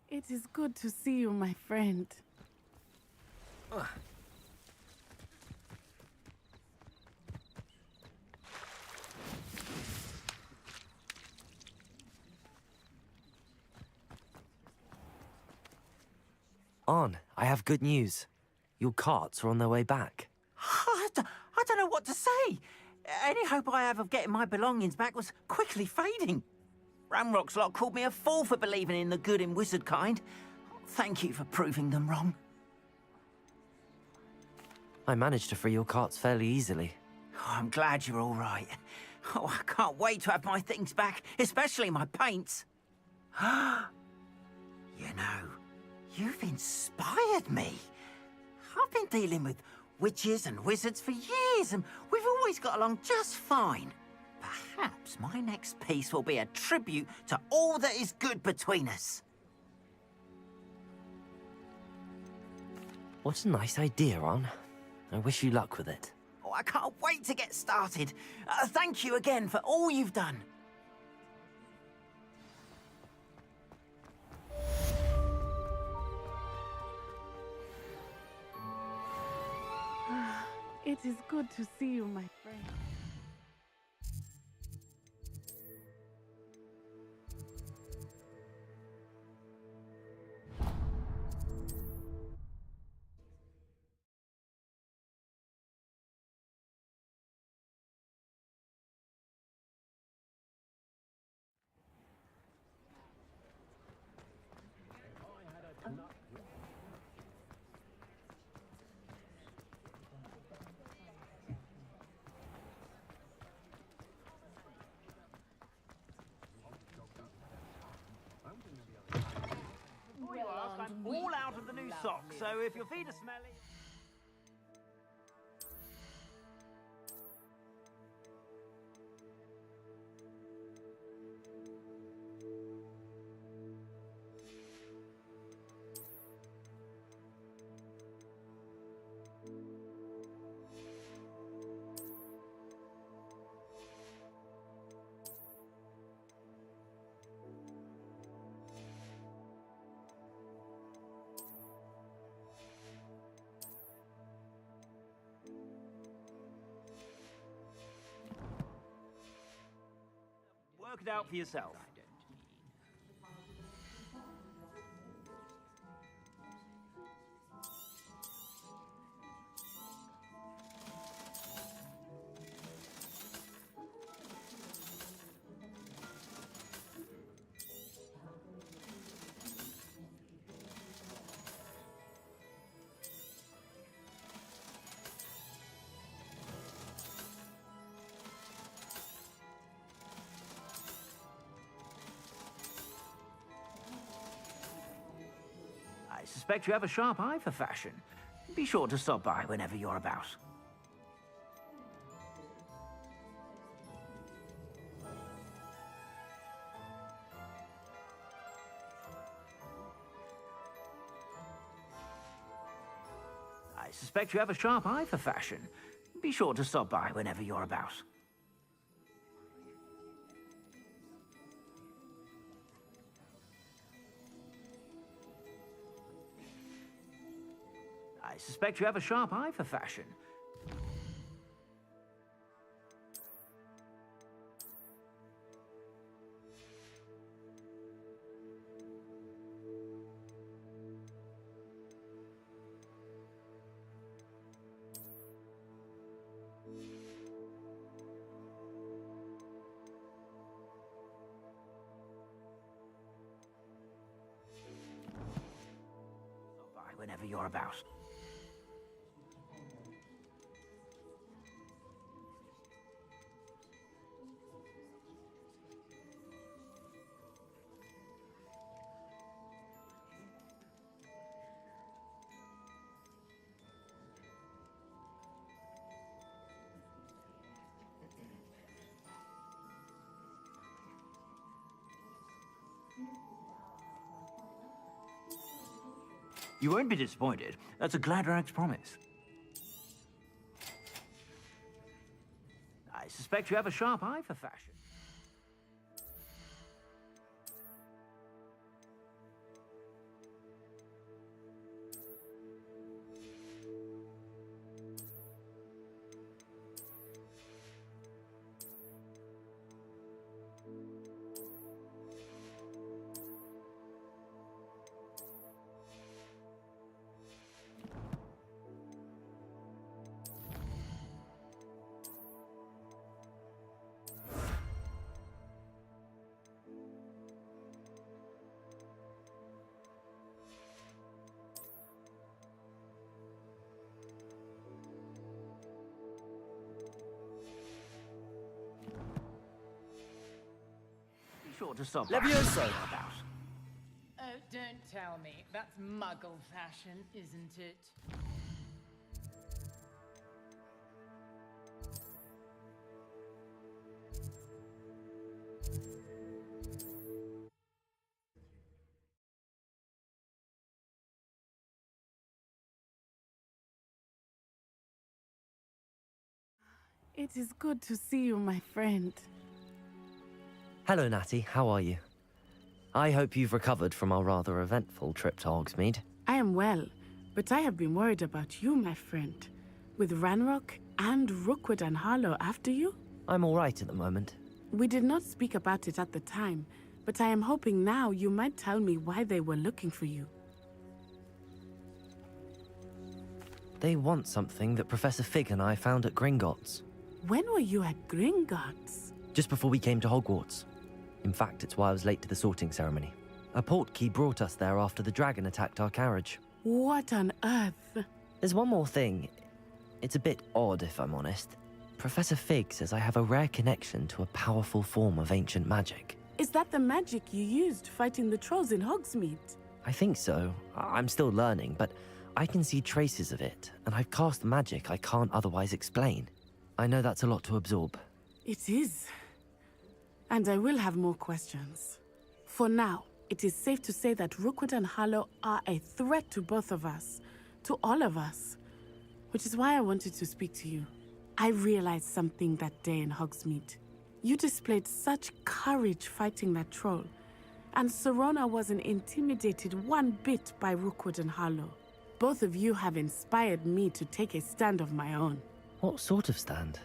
It is good to see you, my friend. Arn, I have good news. Your carts are on their way back. I don't know what to say. Any hope I have of getting my belongings back was quickly fading. Ramrock's lot called me a fool for believing in the good in wizard kind. Thank you for proving them wrong. I managed to free your carts fairly easily. Oh, I'm glad you're all right. Oh, I can't wait to have my things back, especially my paints. You know, you've inspired me. I've been dealing with witches and wizards for years, and we've always got along just fine. Perhaps my next piece will be a tribute to all that is good between us. What a nice idea, Ron. I wish you luck with it. Oh, I can't wait to get started. Thank you again for all you've done. It is good to see you, my friend. I'm all out of the new socks, so if your feet are smelly... Work it out for yourself. I suspect you have a sharp eye for fashion. Be sure to stop by whenever you're about. I suspect you have a sharp eye for fashion. Be sure to stop by whenever you're about. I suspect you have a sharp eye for fashion. Stop by whenever you're about. You won't be disappointed. That's a Gladrax promise. I suspect you have a sharp eye for fashion. Be sure to stop by. Levioso! About. Oh, don't tell me. That's muggle fashion, isn't it? It is good to see you, my friend. Hello, Natty. How are you? I hope you've recovered from our rather eventful trip to Hogsmeade. I am well, but I have been worried about you, my friend. With Ranrock and Rookwood and Harlow after you? I'm all right at the moment. We did not speak about it at the time, but I am hoping now you might tell me why they were looking for you. They want something that Professor Fig and I found at Gringotts. When were you at Gringotts? Just before we came to Hogwarts. In fact, it's why I was late to the sorting ceremony. A portkey brought us there after the dragon attacked our carriage. What on earth? There's one more thing. It's a bit odd, if I'm honest. Professor Fig says I have a rare connection to a powerful form of ancient magic. Is that the magic you used fighting the trolls in Hogsmeade? I think so. I'm still learning, but I can see traces of it, and I've cast magic I can't otherwise explain. I know that's a lot to absorb. It is. And I will have more questions. For now, it is safe to say that Rookwood and Harlow are a threat to both of us. To all of us. Which is why I wanted to speak to you. I realized something that day in Hogsmeade. You displayed such courage fighting that troll. And Serona wasn't intimidated one bit by Rookwood and Harlow. Both of you have inspired me to take a stand of my own. What sort of stand?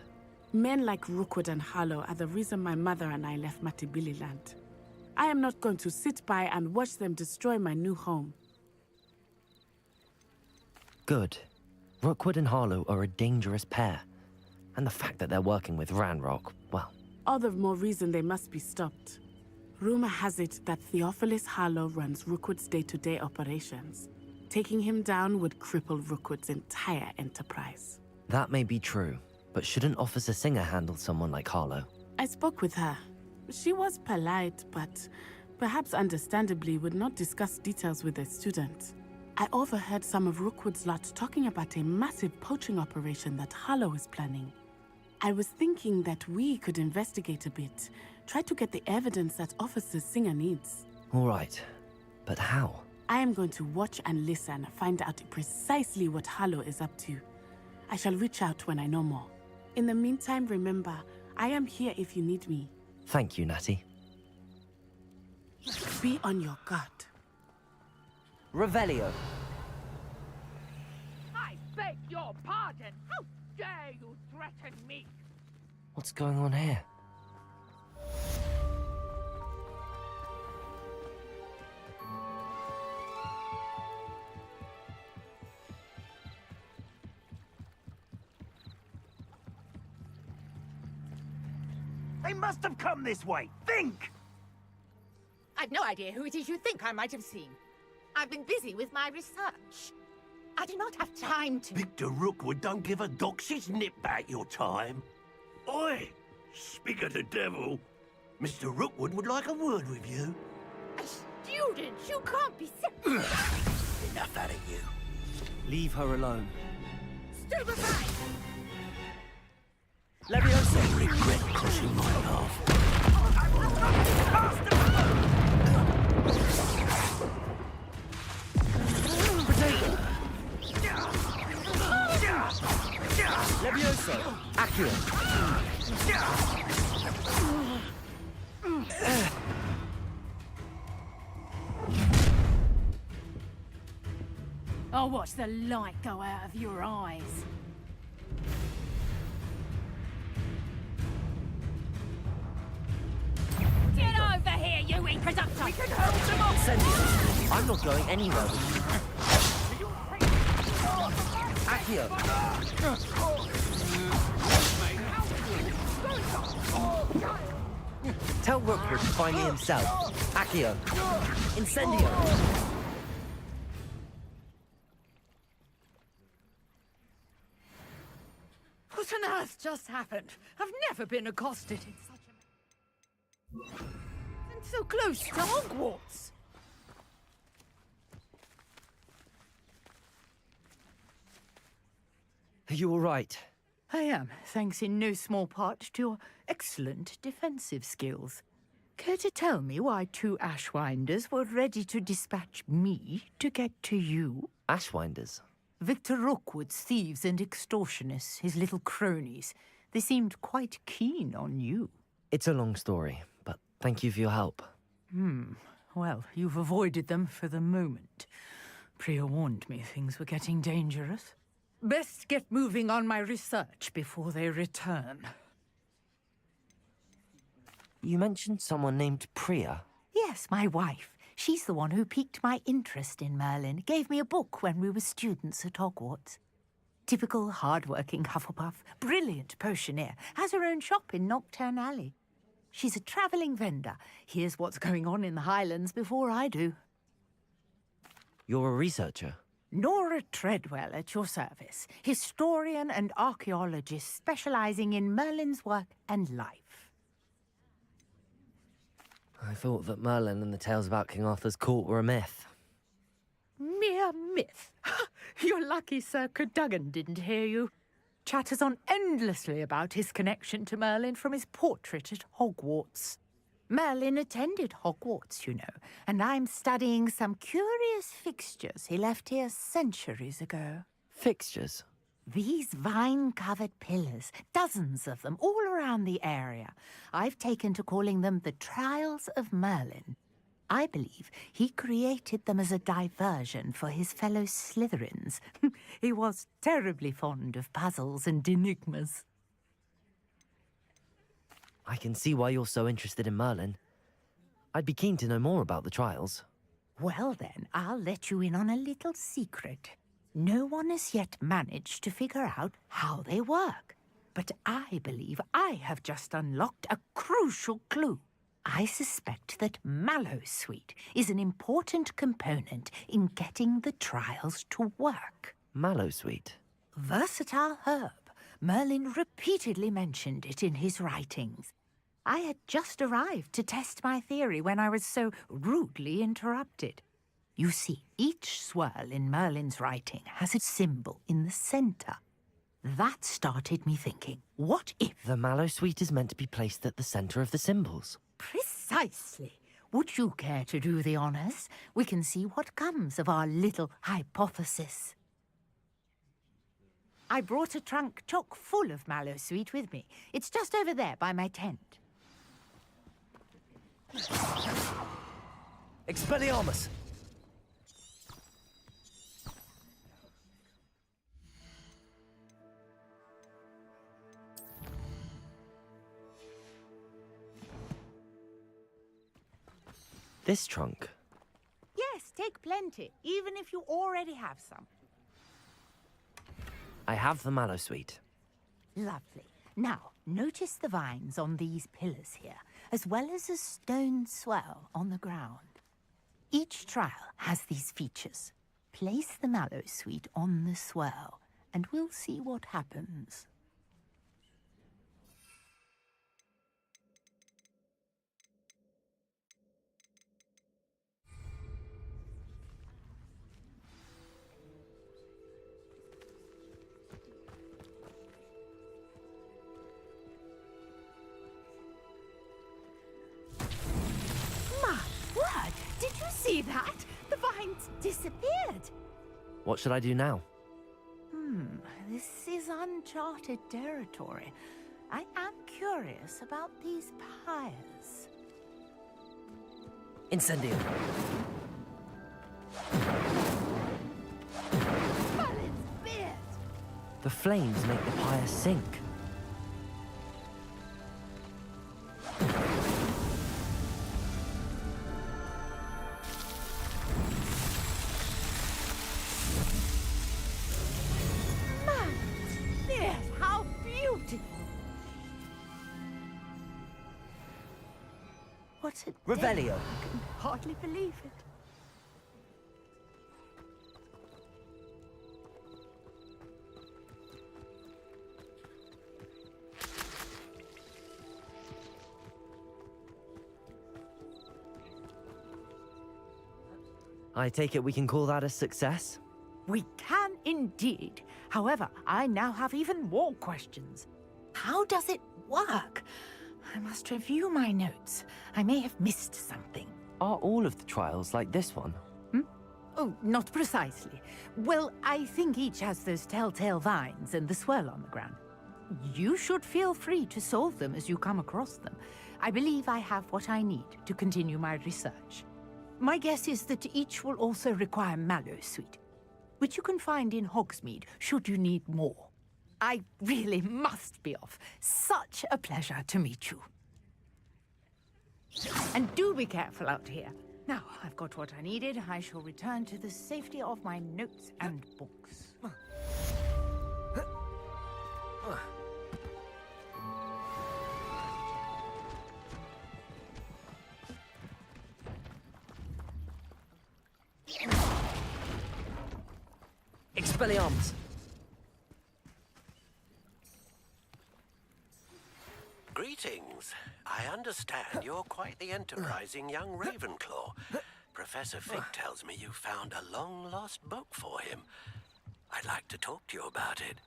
Men like Rookwood and Harlow are the reason my mother and I left Matibililand. I am not going to sit by and watch them destroy my new home. Good. Rookwood and Harlow are a dangerous pair. And the fact that they're working with Ranrock, well... All the more reason they must be stopped. Rumor has it that Theophilus Harlow runs Rookwood's day-to-day operations. Taking him down would cripple Rookwood's entire enterprise. That may be true, but shouldn't Officer Singer handle someone like Harlow? I spoke with her. She was polite, but perhaps understandably would not discuss details with a student. I overheard some of Rookwood's lot talking about a massive poaching operation that Harlow is planning. I was thinking that we could investigate a bit, try to get the evidence that Officer Singer needs. All right, but how? I am going to watch and listen, find out precisely what Harlow is up to. I shall reach out when I know more. In the meantime, remember, I am here if you need me. Thank you, Natty. Be on your guard. Revelio. I beg your pardon! How dare you threaten me? What's going on here? They must have come this way. Think! I've no idea who it is you think I might have seen. I've been busy with my research. I do not have time to... Victor Rookwood don't give a doxy's nip back your time. Oi! Speak of the devil. Mr. Rookwood would like a word with you. A student? You can't be... Enough out of you. Leave her alone. Stand aside! Leviosa! I regret crossing my path. Leviosa! Accio! I'll watch the light go out of your eyes. Get over here, you reproductor! We can hold them off! Send it! I'm not going anywhere with you. Accio! Tell Rookwood to find me himself. Accio! Incendio! What on earth just happened? I've never been accosted in such a... And so close to Hogwarts! Are you all right? I am, thanks in no small part to your excellent defensive skills. Care to tell me why two Ashwinders were ready to dispatch me to get to you? Ashwinders? Victor Rookwood's thieves and extortionists, his little cronies. They seemed quite keen on you. It's a long story, but thank you for your help. Well, you've avoided them for the moment. Priya warned me things were getting dangerous. Best get moving on my research before they return. You mentioned someone named Priya. Yes, my wife. She's the one who piqued my interest in Merlin. Gave me a book when we were students at Hogwarts. Typical hard-working Hufflepuff, brilliant potioneer, has her own shop in Knockturn Alley. She's a travelling vendor. Hears what's going on in the Highlands before I do. You're a researcher? Nora Treadwell at your service, historian and archaeologist specialising in Merlin's work and life. I thought that Merlin and the tales about King Arthur's court were a myth. Mere myth. You're lucky Sir Cadogan didn't hear you. Chatters on endlessly about his connection to Merlin from his portrait at Hogwarts. Merlin attended Hogwarts, you know, and I'm studying some curious fixtures he left here centuries ago. Fixtures? These vine-covered pillars, dozens of them, all around the area. I've taken to calling them the Trials of Merlin. I believe he created them as a diversion for his fellow Slytherins. He was terribly fond of puzzles and enigmas. I can see why you're so interested in Merlin. I'd be keen to know more about the trials. Well then, I'll let you in on a little secret. No one has yet managed to figure out how they work. But I believe I have just unlocked a crucial clue. I suspect that Mallowsweet is an important component in getting the trials to work. Mallowsweet? Versatile herb. Merlin repeatedly mentioned it in his writings. I had just arrived to test my theory when I was so rudely interrupted. You see, each swirl in Merlin's writing has a symbol in the centre. That started me thinking, what if... The Mallowsweet is meant to be placed at the centre of the symbols. Precisely. Would you care to do the honours? We can see what comes of our little hypothesis. I brought a trunk chock full of Mallowsweet with me. It's just over there by my tent. Expelliarmus! This trunk? Yes, take plenty, even if you already have some. I have the Mallowsweet. Lovely. Now, notice the vines on these pillars here, as well as a stone swell on the ground. Each trial has these features. Place the Mallowsweet on the swell, and we'll see what happens. See that? The vines disappeared. What should I do now? This is uncharted territory. I am curious about these pyres. Incendio. Merlin's beard! The flames make the pyre sink. What a Revelio. day. I can hardly believe it. I take it we can call that a success? We can indeed. However, I now have even more questions. How does it work? I must review my notes. I may have missed something. Are all of the trials like this one? Oh, not precisely. Well, I think each has those telltale vines and the swirl on the ground. you should feel free to solve them as you come across them. I believe I have what I need to continue my research. My guess is that each will also require mallowsweet, which you can find in Hogsmeade should you need more. I really must be off. Such a pleasure to meet you. And do be careful out here. Now, I've got what I needed. I shall return to the safety of my notes and books. Expelliarmus! Greetings. I understand you're quite the enterprising young Ravenclaw. Professor Fig tells me you found a long-lost book for him. I'd like to talk to you about it.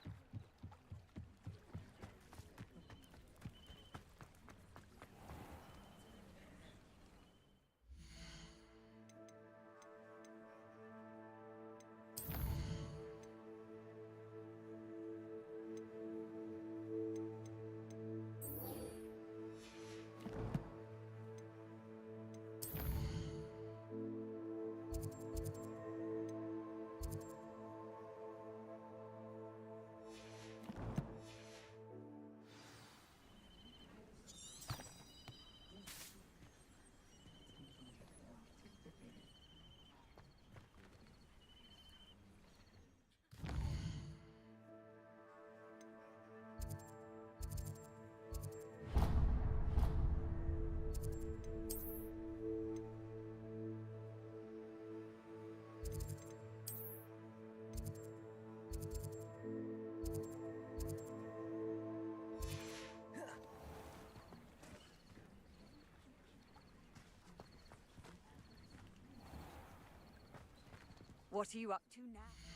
What are you up to now?